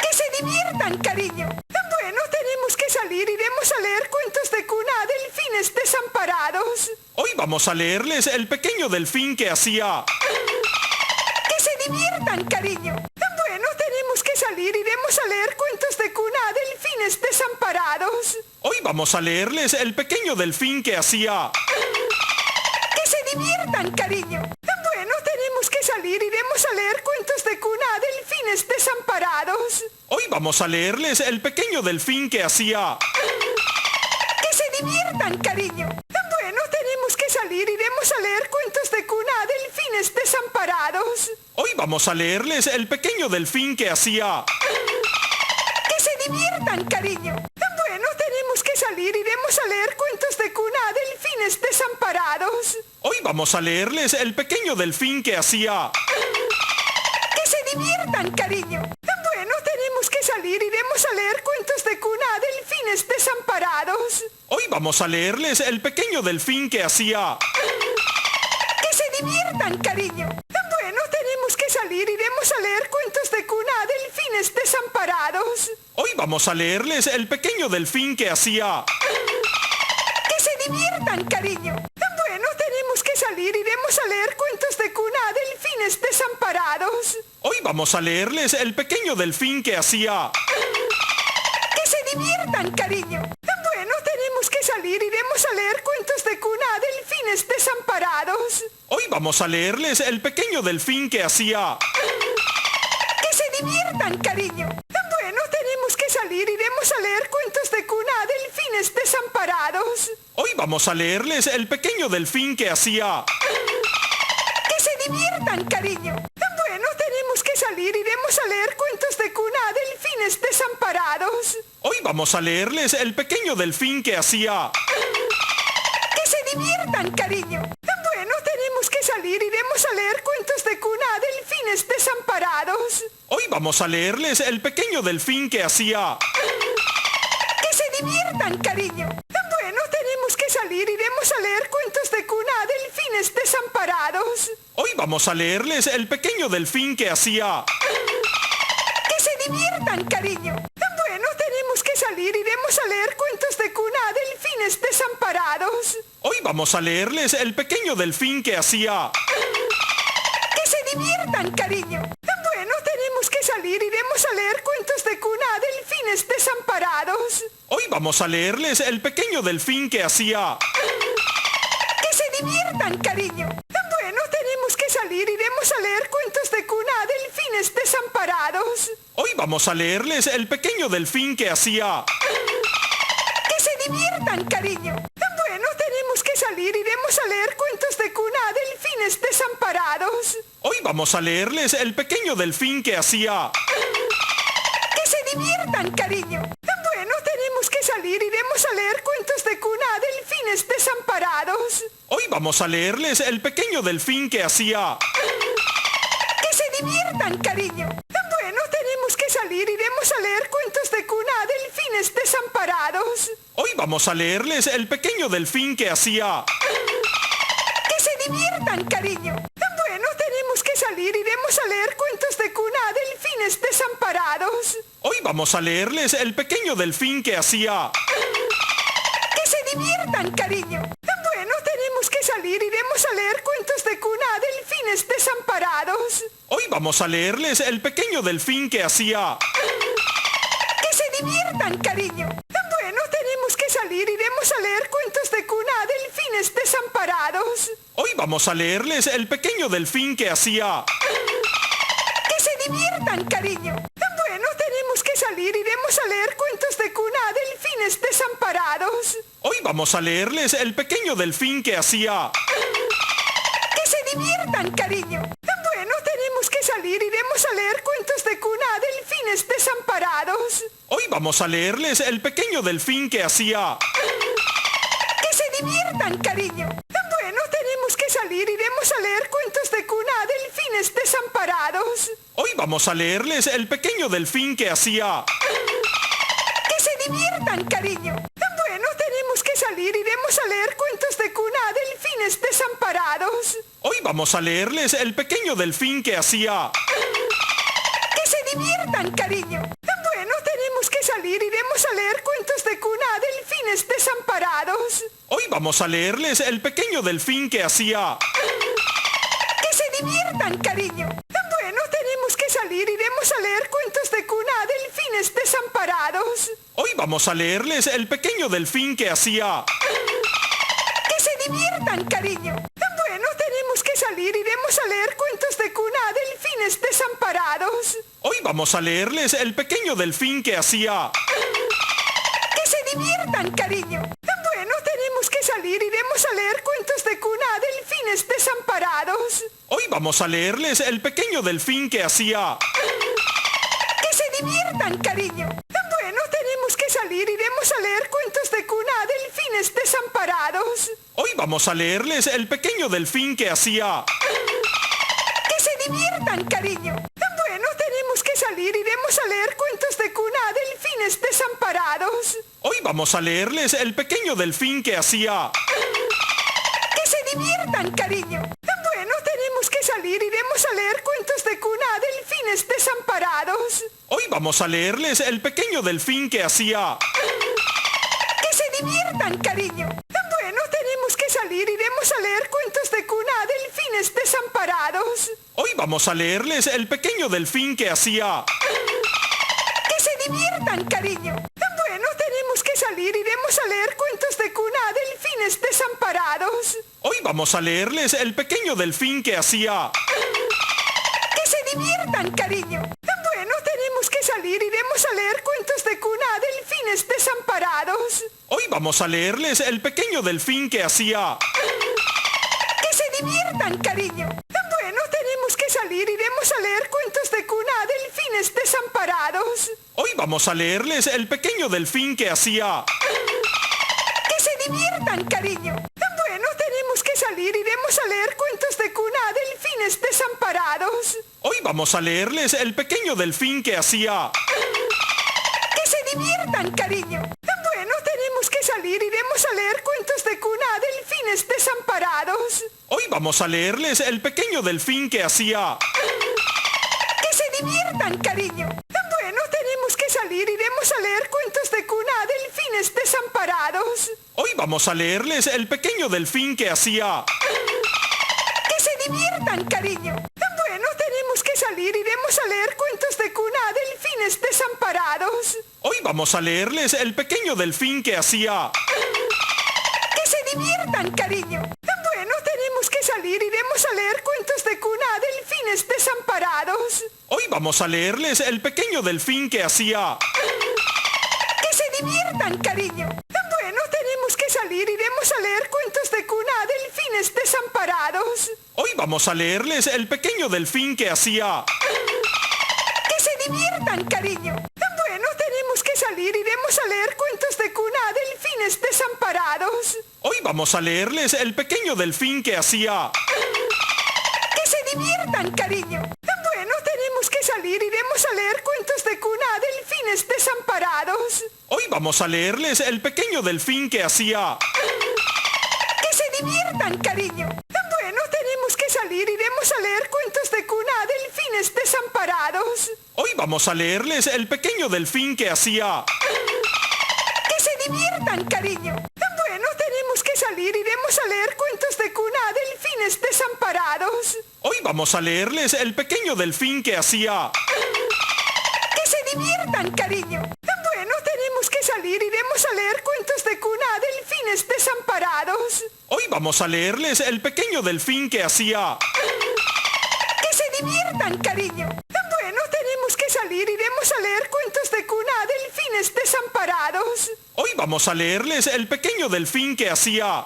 ¡Que se diviertan, cariño! Bueno, tenemos que salir. Iremos a leer cuentos de cuna a delfines desamparados. Hoy vamos a leerles El pequeño delfín que hacía... ¡Que se diviertan, cariño! Bueno, tenemos que salir. Iremos a leer cuentos de cuna a delfines desamparados. Hoy vamos a leerles El pequeño delfín que hacía... ¡Que se diviertan, cariño! Bueno, tenemos que salir. Iremos a leer cuentos de cuna a delfines desamparados. Hoy vamos a leerles El pequeño delfín que hacía... ¡Que se diviertan, cariño! Bueno, tenemos que salir. Iremos a leer cuentos de cuna a delfines desamparados. Hoy vamos a leerles El pequeño delfín que hacía... ¡Que se diviertan, cariño! Bueno, tenemos que salir. Iremos a leer cuentos de cuna a delfines desamparados. Hoy vamos a leerles El pequeño delfín que hacía... ¡Que se diviertan, cariño! Bueno, tenemos que salir. Iremos a leer cuentos de cuna a delfines desamparados. Hoy vamos a leerles El pequeño delfín que hacía... ¡Que se diviertan, cariño! Bueno, tenemos que salir. Iremos a leer cuentos de cuna a delfines desamparados. Hoy vamos a leerles El pequeño delfín que hacía... ¡Que se diviertan, cariño! Bueno, tenemos que salir. Iremos a leer cuentos de cuna a delfines desamparados. Hoy vamos a leerles El pequeño delfín que hacía... ¡Que se diviertan, cariño! Bueno, tenemos que salir. Iremos a leer cuentos de cuna a delfines desamparados. Hoy vamos a leerles El pequeño delfín que hacía... ¡Que se diviertan, cariño! Bueno, tenemos que salir. Iremos a leer cuentos de cuna a delfines desamparados. Hoy vamos a leerles El pequeño delfín que hacía... ¡Que se diviertan, cariño! Bueno, tenemos que salir. Iremos a leer cuentos de cuna a delfines desamparados. Hoy vamos a leerles El pequeño delfín que hacía... ¡Que se diviertan, cariño! Bueno, tenemos que salir. Iremos a leer cuentos de cuna a delfines desamparados. Hoy vamos a leerles El pequeño delfín que hacía... ¡Que se diviertan, cariño! Bueno, tenemos que salir. Iremos a leer cuentos de cuna a delfines desamparados. Hoy vamos a leerles El pequeño delfín que hacía... ¡Que se diviertan, cariño! Bueno, tenemos que salir. Iremos a leer cuentos de cuna a delfines desamparados. Hoy vamos a leerles El pequeño delfín que hacía... ¡Que se diviertan, cariño! Bueno, tenemos que salir. Iremos a leer cuentos de cuna a delfines delfines desamparados. Hoy vamos a leerles El pequeño delfín que hacía... ¡Que se diviertan, cariño! Bueno, tenemos que salir. Iremos a leer cuentos de cuna a delfines desamparados. Hoy vamos a leerles El pequeño delfín que hacía... ¡Que se diviertan, cariño! Bueno, tenemos que salir. Iremos a leer cuentos de cuna a delfines desamparados. Hoy vamos a leerles El pequeño delfín que hacía... ¡Que se diviertan, cariño! Bueno, tenemos que salir. Iremos a leer cuentos de cuna a delfines desamparados. Hoy vamos a leerles El pequeño delfín que hacía... ¡Que se diviertan, cariño! Bueno, tenemos que salir. Iremos a leer cuentos de cuna a delfines desamparados. Hoy vamos a leerles El pequeño delfín que hacía... ¡Que se diviertan, cariño! Bueno, tenemos que salir. Iremos a leer cuentos de cuna a delfines desamparados. Hoy vamos a leerles El pequeño delfín que hacía... ¡Que se diviertan, cariño! Bueno, tenemos que salir. Iremos a leer cuentos de cuna a delfines desamparados. Hoy vamos a leerles El pequeño delfín que hacía... ¡Que se diviertan, cariño! Bueno, tenemos que salir. Iremos a leer cuentos de cuna a delfines desamparados. Hoy vamos a leerles El pequeño delfín que hacía... ¡Que se diviertan, cariño! Bueno, tenemos que salir. Iremos a leer cuentos de cuna a delfines desamparados. Hoy vamos a leerles El pequeño delfín que hacía... ¡Que se diviertan, cariño! Bueno, tenemos que salir. Iremos a leer cuentos de cuna a delfines desamparados. Hoy vamos a leerles El pequeño delfín que hacía... ¡Que se diviertan, cariño! Bueno, tenemos que salir. Iremos a leer cuentos de cuna a delfines desamparados. Hoy vamos a leerles El pequeño delfín que hacía... ¡Que se diviertan, cariño! Bueno, tenemos que salir. Iremos a leer cuentos de cuna a delfines desamparados. Hoy vamos a leerles El pequeño delfín que hacía... ¡Que se diviertan, cariño! Bueno, tenemos que salir. Iremos a leer cuentos de cuna a delfines desamparados. Hoy vamos a leerles El pequeño delfín que hacía... ¡Que se diviertan, cariño! Bueno, tenemos que salir. Iremos a leer cuentos de cuna a delfines desamparados. Hoy vamos a leerles El pequeño delfín que hacía... ¡Que se diviertan, cariño! Bueno, tenemos que salir. Iremos a leer cuentos de cuna a delfines desamparados. Hoy vamos a leerles El pequeño delfín que hacía... ¡Que se diviertan, cariño! Bueno, tenemos que salir. Iremos a leer cuentos de cuna a delfines desamparados. Hoy vamos a leerles El pequeño delfín que hacía... ¡Que se diviertan, cariño! Bueno, tenemos que salir. Iremos a leer cuentos de cuna a delfines desamparados. Hoy vamos a leerles El pequeño delfín que hacía... ¡Que se diviertan, cariño! Bueno, tenemos que salir. Iremos a leer cuentos de cuna a delfines desamparados. Hoy vamos a leerles El pequeño delfín que hacía... ¡Que se diviertan, cariño! Bueno, tenemos que salir. Iremos a leer cuentos de cuna a delfines desamparados. Hoy vamos a leerles El pequeño delfín que hacía... ¡Que se diviertan, cariño! Bueno, tenemos que salir. Iremos a leer cuentos de cuna a delfines desamparados. Hoy vamos a leerles El pequeño delfín que hacía... ¡Que se diviertan, cariño! Bueno, tenemos que salir. Iremos a leer cuentos de cuna a delfines desamparados. Hoy vamos a leerles El pequeño delfín que hacía... ¡Que se diviertan, cariño! Bueno, tenemos que salir. Iremos a leer cuentos de cuna a delfines desamparados. Hoy vamos a leerles El pequeño delfín que hacía... ¡Que se diviertan, cariño! Bueno, tenemos que salir. Iremos a leer cuentos de cuna a delfines desamparados. Hoy vamos a leerles El pequeño delfín que hacía... ¡Que se diviertan, cariño! Bueno, tenemos que salir. Iremos a leer cuentos de cuna a delfines desamparados. Hoy vamos a leerles El pequeño delfín que hacía... ¡Que se diviertan, cariño! Bueno, tenemos que salir. Iremos a leer cuentos de cuna a delfines desamparados. Hoy vamos a leerles El pequeño delfín que hacía... ¡Que se diviertan, cariño! Bueno, tenemos que salir. Iremos a leer cuentos de cuna a delfines desamparados. Hoy vamos a leerles El pequeño delfín que hacía... ¡Que se diviertan, cariño! Bueno, tenemos que salir. Iremos a leer cuentos de cuna a delfines desamparados. Hoy vamos a leerles El pequeño delfín que hacía... ¡Que se diviertan, cariño! Bueno, tenemos que salir. Iremos a leer cuentos de cuna a delfines desamparados. Hoy vamos a leerles El pequeño delfín que hacía... ¡Que se diviertan, cariño! Bueno, tenemos que salir. Iremos a leer cuentos de cuna a delfines desamparados. Hoy vamos a leerles El pequeño delfín que hacía... ¡Que se diviertan, cariño! Bueno, tenemos que salir. Iremos a leer cuentos de cuna a delfines desamparados. Hoy vamos a leerles El pequeño delfín que hacía... ¡Que se diviertan, cariño! Bueno, tenemos que salir. Iremos a leer cuentos de cuna a delfines desamparados. Hoy vamos a leerles El pequeño delfín que hacía... ¡Que se diviertan, cariño! Bueno, tenemos que salir. Iremos a leer cuentos de cuna a delfines desamparados. Hoy vamos a leerles El pequeño delfín que hacía... ¡Que se diviertan, cariño! Bueno, tenemos que salir. Iremos a leer cuentos de cuna a delfines desamparados. Hoy vamos a leerles El pequeño delfín que hacía... ¡Que se diviertan, cariño! Bueno, tenemos que salir. Iremos a leer cuentos de cuna a delfines desamparados. Hoy vamos a leerles El pequeño delfín que hacía... ¡Que se diviertan, cariño! Bueno, tenemos que salir. Iremos a leer cuentos de cuna a delfines desamparados. Hoy vamos a leerles El pequeño delfín que hacía...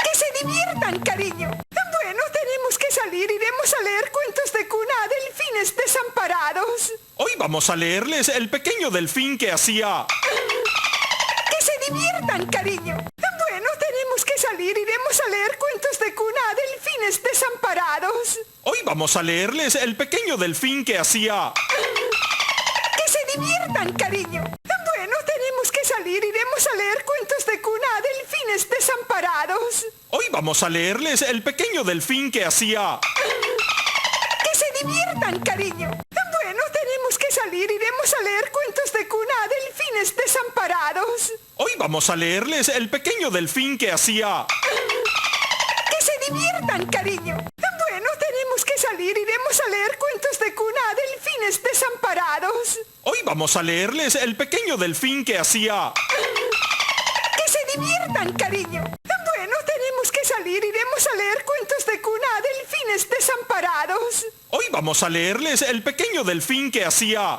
¡Que se diviertan, cariño! Bueno, tenemos que salir. Iremos a leer cuentos de cuna a delfines desamparados. Hoy vamos a leerles El pequeño delfín que hacía... ¡Que se diviertan, cariño! Bueno, tenemos que salir. Iremos a leer cuentos de cuna a delfines desamparados. Hoy vamos a leerles El pequeño delfín que hacía... ¡Que se diviertan, cariño! Bueno, tenemos que salir. Iremos a leer cuentos de cuna a delfines desamparados. Hoy vamos a leerles El pequeño delfín que hacía... ¡Que se diviertan, cariño! Bueno, tenemos que salir. Iremos a leer cuentos de cuna a delfines desamparados. Hoy vamos a leerles El pequeño delfín que hacía... ¡Que se diviertan, cariño! Bueno, tenemos que salir. Iremos a leer cuentos de cuna a delfines desamparados. Hoy vamos a leerles El pequeño delfín que hacía... ¡Que se diviertan, cariño! Bueno, tenemos que salir. Iremos a leer cuentos de cuna a delfines desamparados. Hoy vamos a leerles El pequeño delfín que hacía...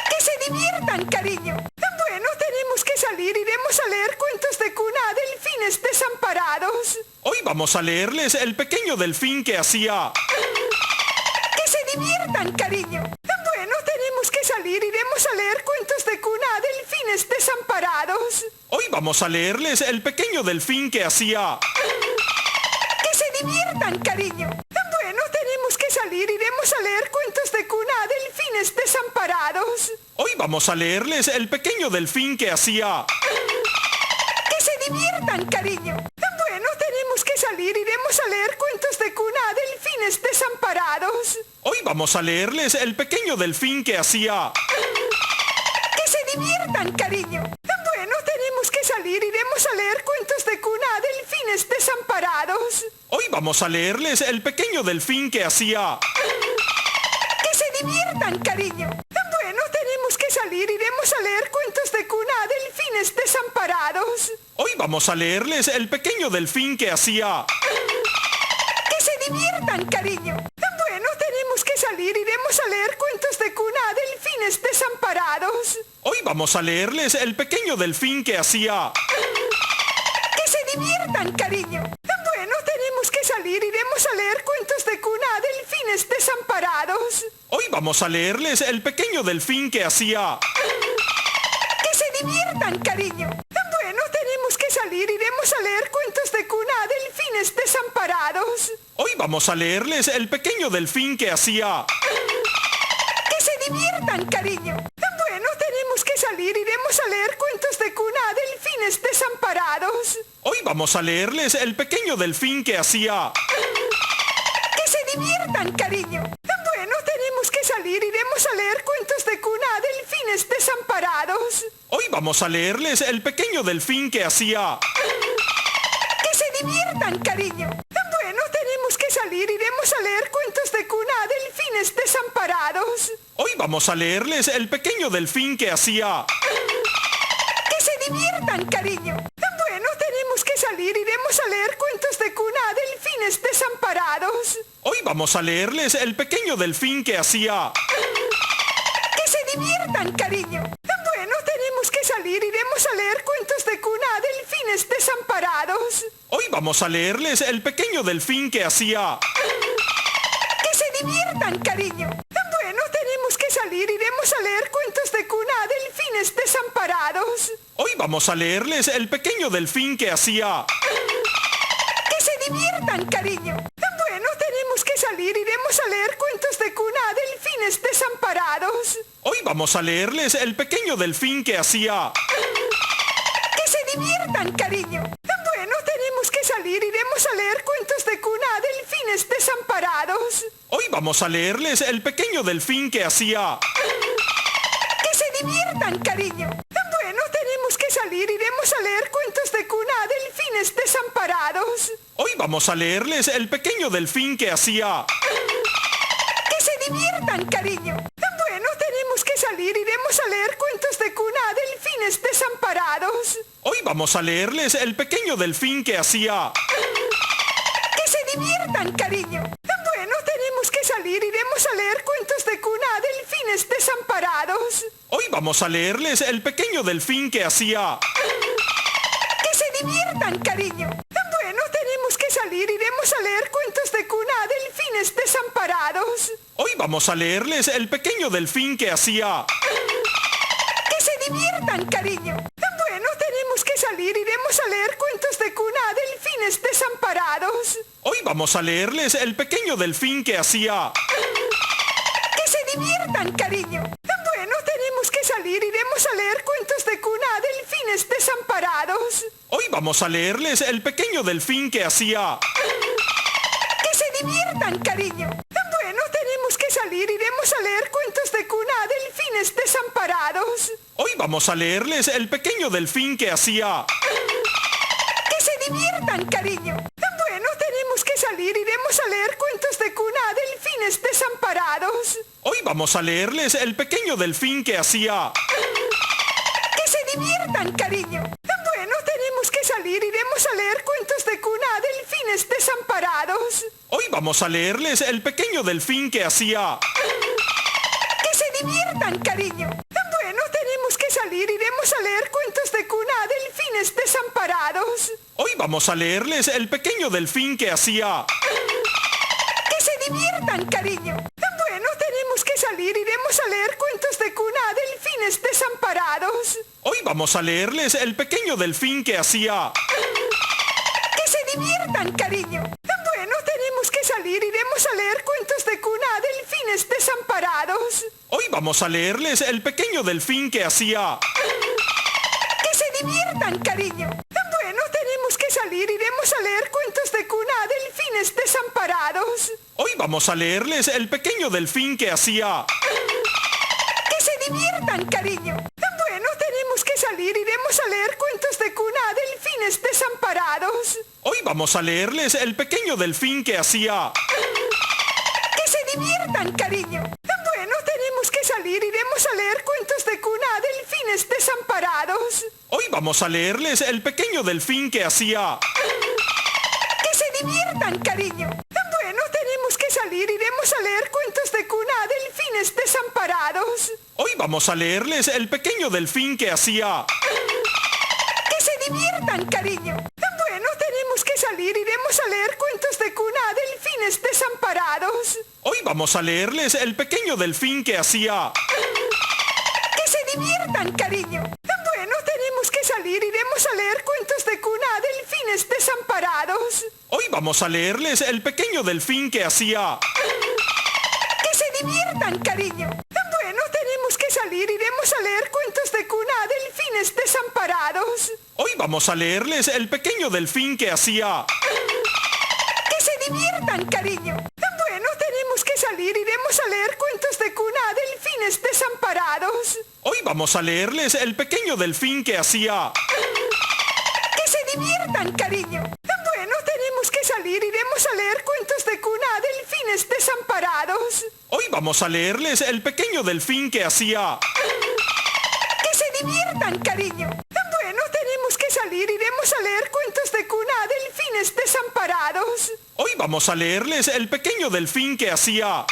¡Que se diviertan, cariño! Bueno, tenemos que salir. Iremos a leer cuentos de cuna a delfines desamparados. Hoy vamos a leerles El pequeño delfín que hacía... ¡Que se diviertan, cariño! Bueno, tenemos que salir. Iremos a leer cuentos de cuna a delfines desamparados. Hoy vamos a leerles El pequeño delfín que hacía... ¡Que se diviertan, cariño! Bueno, tenemos que salir. Iremos a leer cuentos de cuna a delfines desamparados. Hoy vamos a leerles El pequeño delfín que hacía... ¡Que se diviertan, cariño! Bueno, tenemos que salir. Iremos a leer cuentos de cuna a delfines desamparados. Hoy vamos a leerles El pequeño delfín que hacía... ¡Que se diviertan, cariño! Bueno, tenemos que salir. Iremos a leer cuentos de cuna a delfines desamparados. Hoy vamos a leerles El pequeño delfín que hacía... ¡Que se diviertan, cariño! Bueno, tenemos que salir. Iremos a leer cuentos de cuna a delfines desamparados. Hoy vamos a leerles El pequeño delfín que hacía... ¡Que se diviertan, cariño! Bueno, tenemos que salir. Iremos a leer cuentos de cuna a delfines desamparados. Hoy vamos a leerles El pequeño delfín que hacía... ¡Que se diviertan, cariño! Bueno, tenemos que salir. Iremos a leer cuentos de cuna a delfines desamparados. Hoy vamos a leerles El pequeño delfín que hacía... ¡Que se diviertan, cariño! Bueno, tenemos que salir. Iremos a leer cuentos de cuna a delfines desamparados. Hoy vamos a leerles El pequeño delfín que hacía... ¡Que se diviertan, cariño! Bueno, tenemos que salir. Iremos a leer cuentos de cuna a delfines desamparados. Hoy vamos a leerles El pequeño delfín que hacía... ¡Que se diviertan, cariño! Bueno, tenemos que salir. Iremos a leer cuentos de cuna a delfines desamparados. Hoy vamos a leerles El pequeño delfín que hacía... ¡Que se diviertan, cariño! Bueno, tenemos que salir. Iremos a leer cuentos de cuna a delfines desamparados. Hoy vamos a leerles El pequeño delfín que hacía... ¡Que se diviertan, cariño! Bueno, tenemos que salir. Iremos a leer cuentos de cuna a delfines desamparados. Hoy vamos a leerles El pequeño delfín que hacía... ¡Que se diviertan, cariño! Bueno, tenemos que salir. Iremos a leer cuentos de cuna a delfines desamparados. Hoy vamos a leerles El pequeño delfín que hacía... ¡Que se diviertan, cariño! Bueno, tenemos que salir. Iremos a leer cuentos de cuna a delfines desamparados. Hoy vamos a leerles El pequeño delfín que hacía... ¡Que se diviertan, cariño! Bueno, tenemos que salir. Iremos a leer cuentos de cuna a delfines desamparados. Hoy vamos a leerles El pequeño delfín que hacía... ¡Que se diviertan, cariño! Bueno, tenemos que salir. Iremos a leer cuentos de cuna a delfines desamparados. Hoy vamos a leerles El pequeño delfín que hacía... ¡Que se diviertan, cariño! Bueno, tenemos que salir. Iremos a leer cuentos de cuna a delfines desamparados. Hoy vamos a leerles El pequeño delfín que hacía... ¡Que se diviertan, cariño! Bueno, tenemos que salir. Iremos a leer cuentos de cuna a delfines desamparados. Hoy vamos a leerles El pequeño delfín que hacía... ¡Que se diviertan, cariño! Bueno, tenemos que salir. Iremos a leer cuentos de cuna a delfines desamparados. Hoy vamos a leerles El pequeño delfín que hacía... ¡Que se diviertan, cariño! Bueno, tenemos que salir. Iremos a leer cuentos de cuna a delfines desamparados. Hoy vamos a leerles El pequeño delfín que hacía... ¡Que se diviertan, cariño! Bueno, tenemos que salir. Iremos a leer cuentos de cuna a delfines desamparados. Hoy vamos a leerles El pequeño delfín que hacía... ¡Que se diviertan, cariño! Bueno, tenemos que salir. Iremos a leer cuentos de cuna a delfines desamparados. Hoy vamos a leerles El pequeño delfín que hacía... ¡Que se diviertan, cariño! Bueno, tenemos que salir. Iremos a leer cuentos de cuna a delfines desamparados. Hoy vamos a leerles El pequeño delfín que hacía... ¡Que se diviertan, cariño! Bueno, tenemos que salir. Iremos a leer cuentos de cuna a delfines desamparados. Hoy vamos a leerles El pequeño delfín que hacía... ¡Que se diviertan, cariño! Bueno, tenemos que salir. Iremos a leer cuentos de cuna a delfines desamparados. Hoy vamos a leerles El pequeño delfín que hacía... ¡Que se diviertan, cariño! Bueno, tenemos que salir. Iremos a leer cuentos de cuna a delfines desamparados. Hoy vamos a leerles El pequeño delfín que hacía... ¡Que se diviertan, cariño! Bueno, tenemos que salir. Iremos a leer cuentos de cuna a delfines desamparados. Hoy vamos a leerles El pequeño delfín que hacía... ¡Que se diviertan, cariño! Bueno, tenemos que salir. Iremos a leer cuentos de cuna a delfines desamparados. Hoy vamos a leerles El pequeño delfín que hacía... ¡Que se diviertan, cariño! Bueno, tenemos que salir. Iremos a leer cuentos de cuna a delfines desamparados. Hoy vamos a leerles El pequeño delfín que hacía... ¡Que se diviertan, cariño! Bueno, tenemos que salir. Iremos a leer cuentos de cuna a delfines desamparados. Hoy vamos a leerles El pequeño delfín que hacía... ¡Que se diviertan, cariño! Bueno, tenemos que salir. Iremos a leer cuentos de cuna a delfines desamparados. Hoy vamos a leerles El pequeño delfín que hacía... ¡Que se diviertan, cariño! Bueno, tenemos que salir. Iremos a leer cuentos de cuna a delfines desamparados. Hoy vamos a leerles El pequeño delfín que hacía... ¡Que se diviertan, cariño! Bueno, tenemos que salir. Iremos a leer cuentos de cuna a delfines desamparados. Hoy vamos a leerles El pequeño delfín que hacía... ¡Que se diviertan, cariño! Bueno, tenemos que salir. Iremos a leer cuentos de cuna a delfines desamparados. Hoy vamos a leerles El pequeño delfín que hacía... ¡Que se diviertan, cariño! Bueno, tenemos que salir. Iremos a leer cuentos de cuna a delfines desamparados. Hoy vamos a leerles El pequeño delfín que hacía... ¡Que se diviertan, cariño! Bueno, tenemos que salir. Iremos a leer cuentos de cuna a delfines desamparados. Hoy vamos a leerles El pequeño delfín que hacía... ¡Que se diviertan, cariño! Bueno, tenemos que salir. Iremos a leer cuentos de cuna a delfines desamparados. Hoy vamos vamos a leerles El pequeño delfín que hacía... ¡Que se diviertan, cariño! Bueno, tenemos que salir. Iremos a leer cuentos de cuna a delfines desamparados. Hoy vamos a leerles El pequeño delfín que hacía...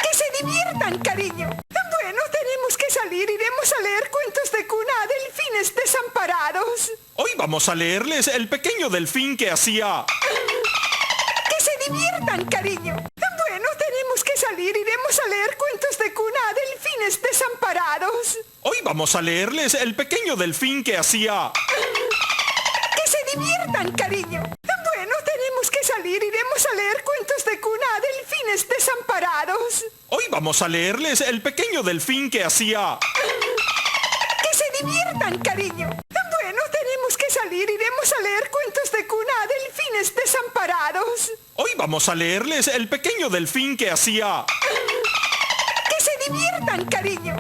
¡Que se diviertan, cariño! Bueno, tenemos que salir. Iremos a leer cuentos de cuna a delfines desamparados. Hoy vamos a leerles El pequeño delfín que hacía... ¡Que se diviertan, cariño! Bueno, tenemos que salir. Iremos a leer cuentos de cuna a delfines desamparados. Hoy vamos a leerles El pequeño delfín que hacía... ¡Que se diviertan, cariño! Bueno, tenemos que salir. Iremos a leer cuentos de cuna a delfines desamparados. Hoy vamos a leerles El pequeño delfín que hacía... ¡Que se diviertan, cariño! Bueno, tenemos que salir. Iremos a leer cuentos de cuna a delfines desamparados. Hoy vamos a leerles El pequeño delfín que hacía... ¡Que se diviertan, cariño!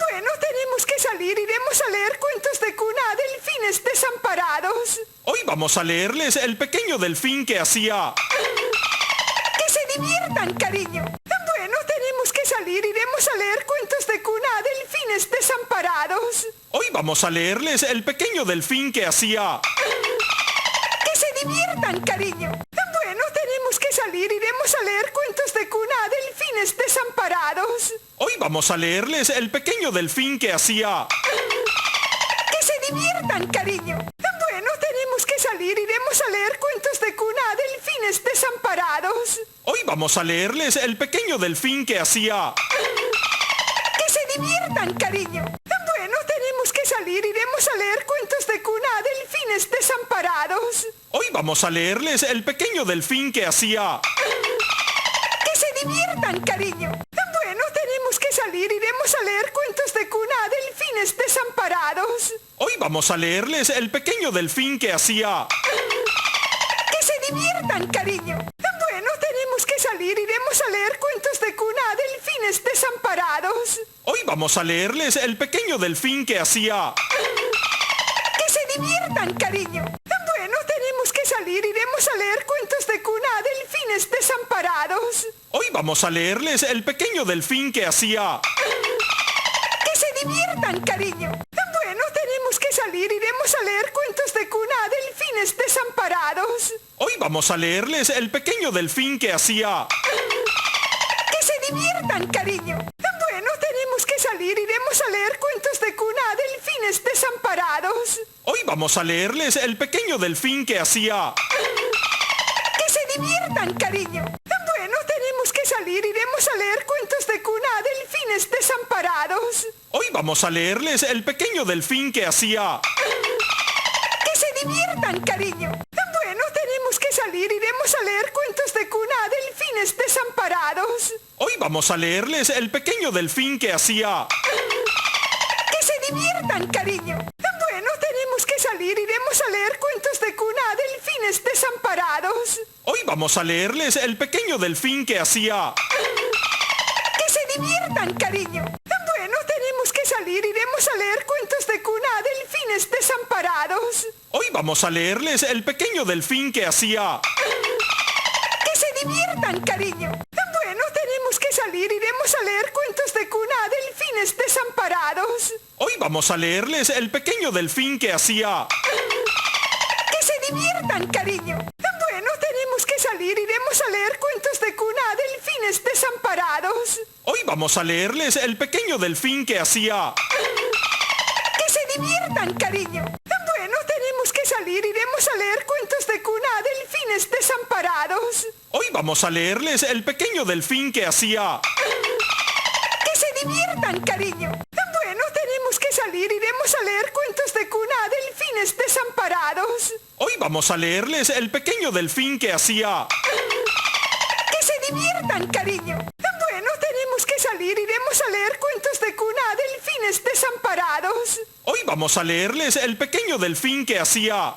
Bueno, tenemos que salir. Iremos a leer cuentos de cuna a delfines desamparados. Hoy vamos a leerles El pequeño delfín que hacía... ¡Que se diviertan, cariño! Bueno, tenemos que salir. Iremos a leer cuentos de cuna a delfines desamparados. Hoy vamos a leerles El pequeño delfín que hacía... ¡Que se diviertan, cariño! Bueno, tenemos que salir. Iremos a leer cuentos de cuna a delfines desamparados. Hoy vamos a leerles El pequeño delfín que hacía... ¡Que se diviertan, cariño! Bueno, tenemos que salir. Iremos a leer cuentos de cuna a delfines desamparados. Hoy vamos a leerles El pequeño delfín que hacía... ¡Que se diviertan, cariño! Bueno, tenemos que salir. Iremos a leer cuentos de cuna a delfines desamparados. Hoy vamos a leerles El pequeño delfín que hacía... ¡Que se diviertan, cariño! Bueno, tenemos que salir. Iremos a leer cuentos de cuna a delfines desamparados. Hoy vamos a leerles El pequeño delfín que hacía... ¡Que se diviertan, cariño! Bueno, tenemos que salir. Iremos a leer cuentos de cuna a delfines desamparados. Hoy vamos a leerles El pequeño delfín que hacía... ¡Que se diviertan, cariño! Bueno, tenemos que salir. Iremos a leer cuentos de cuna a delfines desamparados. Hoy vamos a leerles El pequeño delfín que hacía... ¡Que se diviertan, cariño! Bueno, tenemos que salir. Iremos a leer cuentos de cuna a delfines desamparados. Hoy vamos a leerles El pequeño delfín que hacía... ¡Que se diviertan, cariño! Bueno, tenemos que salir. Iremos a leer cuentos de cuna a delfines desamparados. Hoy vamos a leerles El pequeño delfín que hacía... ¡Que se diviertan, cariño! Bueno, tenemos que salir. Iremos a leer cuentos de cuna a delfines desamparados. Hoy vamos a leerles El pequeño delfín que hacía... ¡Que se diviertan, cariño! Bueno, tenemos que salir. Iremos a leer cuentos de cuna a delfines desamparados. Hoy vamos a leerles El pequeño delfín que hacía... ¡Que se diviertan, cariño! Bueno, tenemos que salir. Iremos a leer cuentos de cuna a delfines desamparados. Hoy vamos a leerles El pequeño delfín que hacía... ¡Que se diviertan, cariño! Bueno, tenemos que salir. Iremos a leer cuentos de cuna a delfines desamparados. Hoy vamos a leerles El pequeño delfín que hacía... ¡Que se diviertan, cariño! Bueno, tenemos que salir. Iremos a leer cuentos de cuna a delfines desamparados. Hoy vamos a leerles El pequeño delfín que hacía... ¡Que se diviertan, cariño! Bueno, tenemos que salir. Iremos a leer cuentos de cuna a delfines desamparados. Hoy vamos a leerles El pequeño delfín que hacía... ¡Que se diviertan, cariño! Bueno, tenemos que salir. Iremos a leer cuentos de cuna a delfines desamparados. Hoy vamos a leerles El pequeño delfín que hacía... ¡Que se diviertan, cariño! Bueno, tenemos que salir. Iremos a leer cuentos de cuna a delfines desamparados. Hoy vamos a leerles El pequeño delfín que hacía... ¡Que se diviertan, cariño! Bueno, tenemos que salir. Iremos a leer cuentos de cuna a delfines desamparados. Hoy vamos a leerles El pequeño delfín que hacía...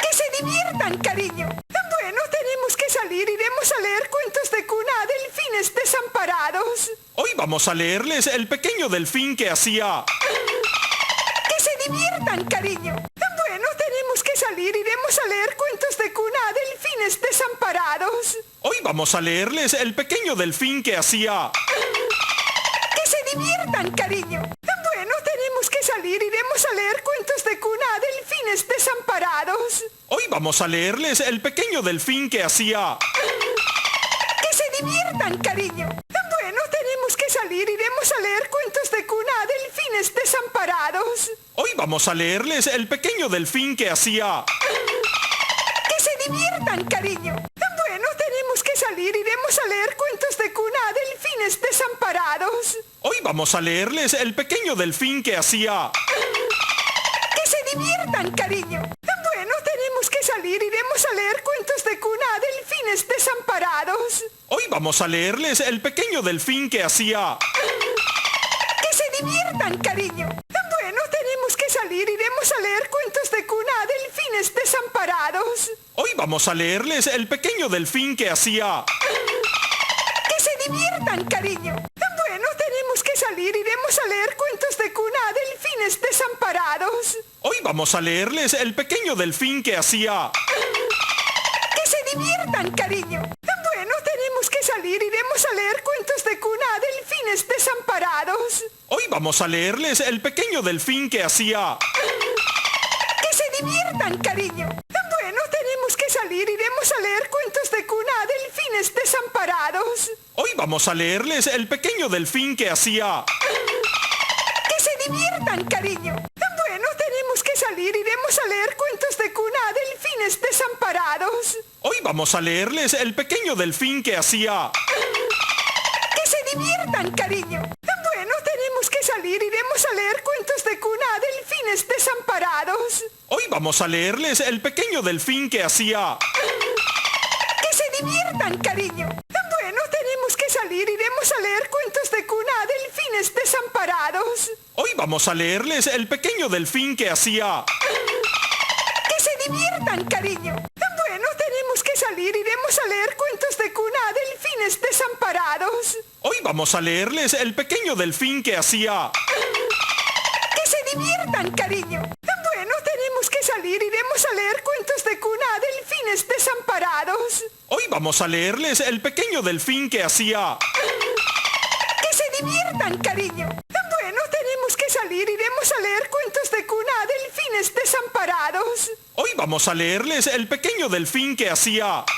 ¡Que se diviertan, cariño! Bueno, tenemos que salir. Iremos a leer cuentos de cuna a delfines desamparados. Hoy vamos a leerles El pequeño delfín que hacía... ¡Que se diviertan, cariño! Bueno, tenemos que salir. Iremos a leer cuentos de cuna a delfines desamparados. desamparados. Hoy vamos a leerles El pequeño delfín que hacía... ¡Que se diviertan, cariño! Bueno, tenemos que salir. Iremos a leer cuentos de cuna a delfines desamparados. Hoy vamos a leerles El pequeño delfín que hacía... ¡Que se diviertan, cariño! Bueno, tenemos que salir. Iremos a leer cuentos de cuna a delfines desamparados. Hoy vamos a leerles El pequeño delfín que hacía... ¡Que se diviertan, cariño! Bueno, tenemos que salir. Iremos a leer cuentos de cuna a delfines desamparados. Hoy vamos a leerles El pequeño delfín que hacía... ¡Que se diviertan, cariño! Bueno, tenemos que salir. Iremos a leer cuentos de cuna a delfines desamparados. Hoy vamos a leerles El pequeño delfín que hacía... ¡Que se diviertan, cariño! Bueno, tenemos que salir. Iremos a leer cuentos de cuna a delfines desamparados. Hoy vamos a leerles El pequeño delfín que hacía... ¡Que se diviertan, cariño! Bueno, tenemos que salir. Iremos a leer cuentos de cuna a delfines desamparados. Hoy vamos a leerles El pequeño delfín que hacía... ¡Que se diviertan, cariño! Bueno, tenemos que salir. Iremos a leer cuentos de cuna a delfines desamparados. Hoy vamos a leerles El pequeño delfín que hacía... ¡Que se diviertan, cariño! Bueno, tenemos que salir. Iremos a leer cuentos de cuna a delfines desamparados. Hoy vamos a leerles El pequeño delfín que hacía... ¡Que se diviertan, cariño! Bueno, tenemos que salir. Iremos a leer cuentos de cuna a delfines desamparados. Hoy vamos a leerles El pequeño delfín que hacía... ¡Que se diviertan, cariño! Bueno, tenemos que salir. Iremos a leer cuentos de cuna a delfines desamparados. Hoy vamos a leerles El pequeño delfín que hacía... ¡Que se diviertan, cariño! Bueno, tenemos que salir. Iremos a leer cuentos de cuna a delfines desamparados. Hoy vamos a leerles El pequeño delfín que hacía... ¡Que se diviertan, cariño! Bueno, tenemos que salir. Iremos a leer cuentos de cuna a delfines desamparados. Hoy vamos a leerles El pequeño delfín que hacía... ¡Que se diviertan, cariño! Bueno, tenemos que salir. Iremos a leer cuentos de cuna a delfines desamparados. Hoy vamos a leerles El pequeño delfín que hacía... ¡Que se diviertan, cariño! Bueno, tenemos que salir. Iremos a leer cuentos de cuna a delfines desamparados. Hoy vamos a leerles El pequeño delfín que hacía...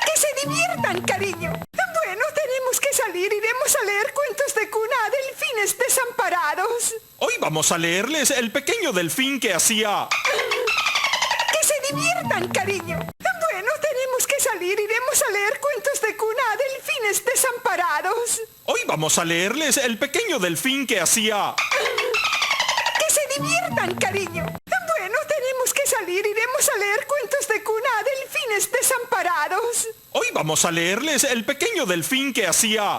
¡Que se diviertan, cariño! Bueno, tenemos que salir. Iremos a leer cuentos de cuna a delfines desamparados. Hoy vamos a leerles El pequeño delfín que hacía... ¡Que se diviertan, cariño! Bueno, tenemos que salir. Iremos a leer cuentos de cuna a delfines desamparados. Hoy vamos a leerles El pequeño delfín que hacía... ¡Que se diviertan, cariño! Bueno, tenemos que salir. Iremos a leer cuentos de cuna a delfines desamparados. Hoy vamos a leerles El pequeño delfín que hacía...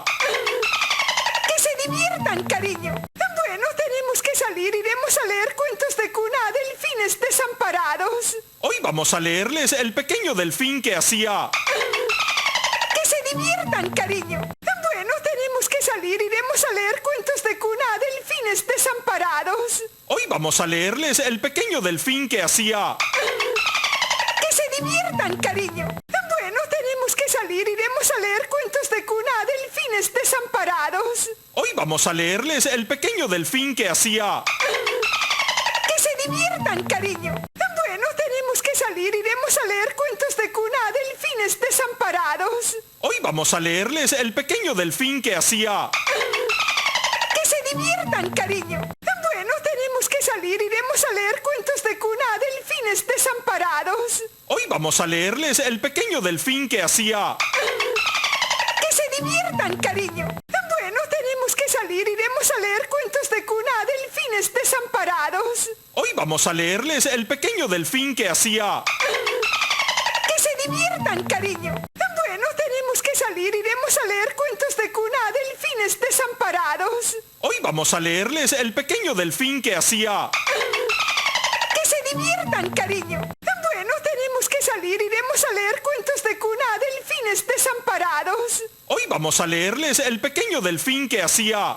¡Que se diviertan, cariño! Bueno, tenemos que salir. Iremos a leer cuentos de cuna a delfines desamparados. Hoy vamos a leerles El pequeño delfín que hacía... ¡Que se diviertan, cariño! Bueno, tenemos que salir. Iremos a leer cuentos de cuna a delfines desamparados. Hoy vamos a leerles El pequeño delfín que hacía... ¡Que se diviertan, cariño! Bueno, tenemos que salir. Iremos a leer cuentos de cuna a delfines desamparados. Hoy vamos a leerles El pequeño delfín que hacía... ¡Que se diviertan, cariño! Bueno, tenemos que salir. Iremos a leer cuentos de cuna a delfines desamparados. Hoy vamos a leerles El pequeño delfín que hacía... ¡Que se diviertan, cariño! Bueno, tenemos que salir. Iremos a leer cuentos de cuna a delfines desamparados. Hoy vamos a leerles El pequeño delfín que hacía... ¡Que se diviertan, cariño! Bueno, tenemos que salir. Iremos a leer cuentos de cuna a delfines desamparados. Hoy vamos a leerles El pequeño delfín que hacía... ¡Que se diviertan, cariño! Bueno, tenemos que salir. Iremos a leer cuentos de cuna a delfines desamparados. Hoy vamos a leerles El pequeño delfín que hacía... ¡Que se diviertan, cariño! Bueno, tenemos que salir. Iremos a leer cuentos de cuna a delfines desamparados. Hoy vamos a leerles El pequeño delfín que hacía...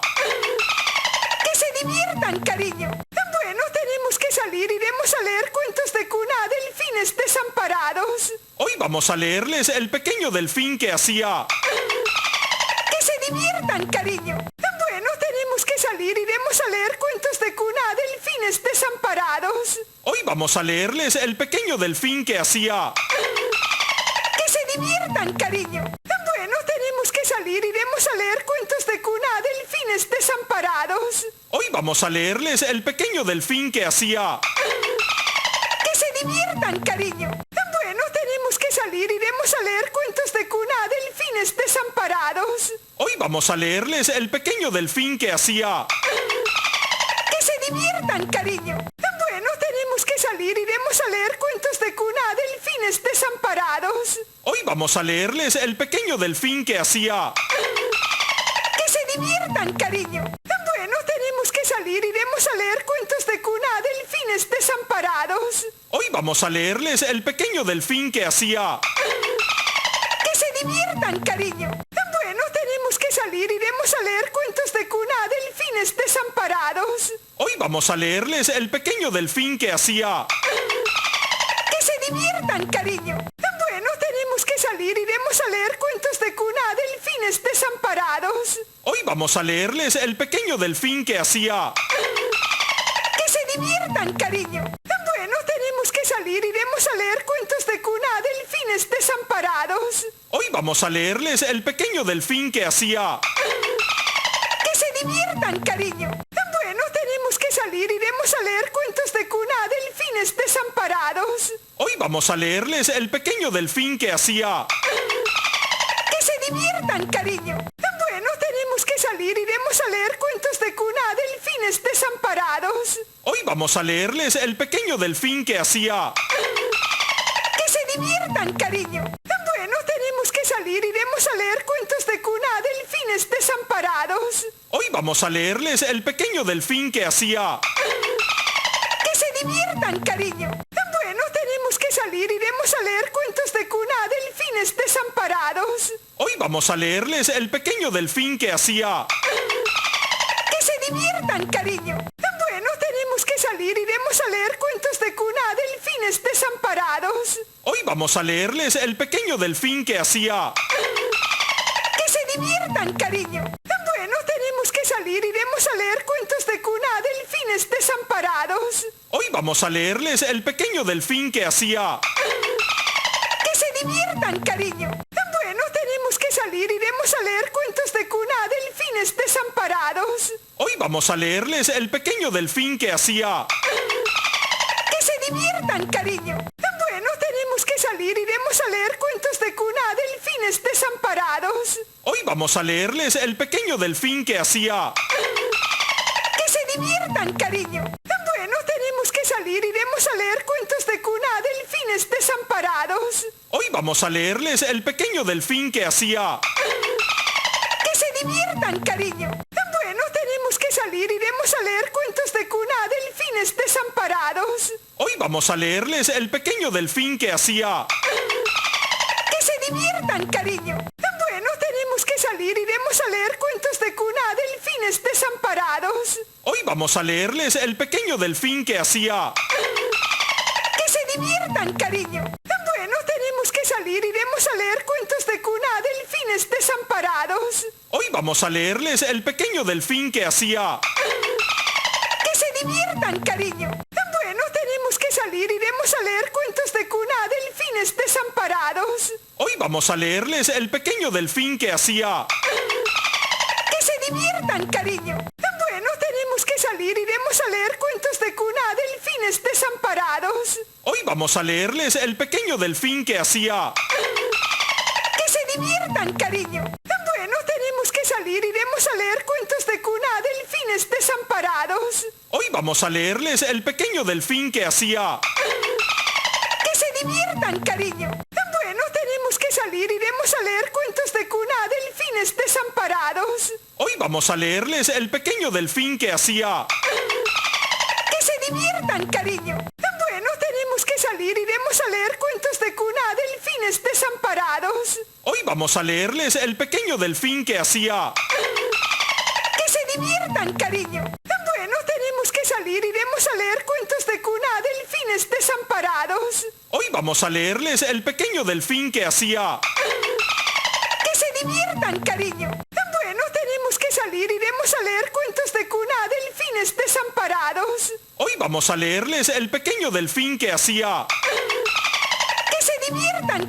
¡Que se diviertan, cariño! Bueno, tenemos que salir. Iremos a leer cuentos de cuna a delfines desamparados. Hoy vamos a leerles El pequeño delfín que hacía... ¡Que se diviertan, cariño! Bueno, tenemos que salir. Iremos a leer cuentos de cuna a delfines desamparados. Hoy vamos a leerles El pequeño delfín que hacía... ¡Que se diviertan, cariño! Bueno, tenemos que salir. Iremos a leer cuentos de cuna a delfines desamparados. Hoy vamos a leerles El pequeño delfín que hacía... ¡Que se diviertan, cariño! Bueno, tenemos que salir. Iremos a leer cuentos de cuna a delfines desamparados. Hoy vamos a leerles El pequeño delfín que hacía... ¡Que se diviertan, cariño! Bueno, tenemos que salir. Iremos a leer cuentos de cuna a delfines desamparados. Hoy vamos a leerles El pequeño delfín que hacía... ¡Que se diviertan, cariño! Bueno, tenemos que salir. Iremos a leer cuentos de cuna a delfines desamparados. Hoy vamos a leerles El pequeño delfín que hacía... ¡Que se diviertan, cariño! Bueno, tenemos que salir. Iremos a leer cuentos de cuna a delfines desamparados. Hoy vamos a leerles El pequeño delfín que hacía... ¡Que se diviertan, cariño! Bueno, tenemos que salir. Iremos a leer cuentos de cuna a delfines desamparados. Hoy vamos a leerles El pequeño delfín que hacía... ¡Que se diviertan, cariño! Bueno, tenemos que salir. Iremos a leer cuentos de cuna a delfines desamparados. Hoy vamos a leerles El pequeño delfín que hacía... ¡Que se diviertan, cariño! Bueno, tenemos que salir. Iremos a leer cuentos de cuna a delfines desamparados. Hoy vamos a leerles El pequeño delfín que hacía... ¡Que se diviertan, cariño! Bueno, tenemos que salir. Iremos a leer cuentos de cuna a delfines desamparados. Hoy vamos a leerles El pequeño delfín que hacía... ¡Que se diviertan, cariño! Bueno, tenemos que salir. Iremos a leer cuentos de cuna a delfines desamparados. Hoy vamos a leerles El pequeño delfín que hacía... ¡Que se diviertan, cariño! Bueno, tenemos que salir. Iremos a leer cuentos de cuna a delfines desamparados. Hoy vamos a leerles El pequeño delfín que hacía... ¡Que se diviertan, cariño! Bueno, tenemos que salir. Iremos a leer cuentos de cuna a delfines desamparados. Hoy vamos a leerles El pequeño delfín que hacía... ¡Que se diviertan, cariño! Bueno, tenemos que salir. Iremos a leer cuentos de cuna a delfines desamparados. Hoy vamos a leerles El pequeño delfín que hacía... ¡Que se diviertan, cariño! Bueno, tenemos que salir. Iremos a leer cuentos de cuna a delfines desamparados. Hoy vamos a leerles El pequeño delfín que hacía... ¡Que se diviertan, cariño! Bueno, tenemos que salir. Iremos a leer cuentos de cuna a delfines desamparados. Hoy vamos a leerles El pequeño delfín que hacía... ¡Que se diviertan, cariño! Bueno, tenemos que salir. Iremos a leer cuentos de cuna a delfines desamparados. Hoy vamos a leerles El pequeño delfín que hacía... ¡Que se diviertan, cariño! Bueno, tenemos que salir. Iremos a leer cuentos de cuna a delfines desamparados. Hoy vamos a leerles El pequeño delfín que hacía... ¡Que se diviertan, cariño! Bueno, tenemos que salir. Iremos a leer cuentos de cuna a delfines desamparados. Hoy vamos a leerles El pequeño delfín que hacía... ¡Que se diviertan, cariño! Bueno, tenemos que salir. Iremos a leer cuentos de cuna a delfines desamparados. Hoy vamos a leerles El pequeño delfín que hacía... ¡Que se diviertan, cariño! Bueno, tenemos que salir. Iremos a leer cuentos de cuna a delfines desamparados. Hoy vamos a leerles El pequeño delfín que hacía... ¡Que se diviertan, cariño! Bueno, tenemos que salir. Iremos a leer cuentos de cuna a delfines desamparados. Hoy vamos a leerles El pequeño delfín que hacía... ¡Que se diviertan, cariño! Bueno, tenemos que salir. Iremos a leer cuentos de cuna a delfines desamparados. Hoy vamos a leerles El pequeño delfín que hacía... ¡Que se diviertan, cariño! Bueno, tenemos que salir. Iremos a leer cuentos de cuna a delfines desamparados. Hoy vamos a leerles El pequeño delfín que hacía... ¡Que se diviertan, cariño! Bueno, tenemos que salir. Iremos a leer cuentos de cuna a delfines desamparados. Hoy vamos a leerles El pequeño delfín que hacía... ¡Que se diviertan, cariño! Bueno, tenemos que salir. Iremos a leer cuentos de cuna a delfines desamparados. desamparados. Hoy vamos a leerles El pequeño delfín que hacía... ¡Que se diviertan, cariño! Bueno, tenemos que salir. Iremos a leer cuentos de cuna a delfines desamparados. Hoy vamos a leerles El pequeño delfín que hacía... ¡Que se diviertan!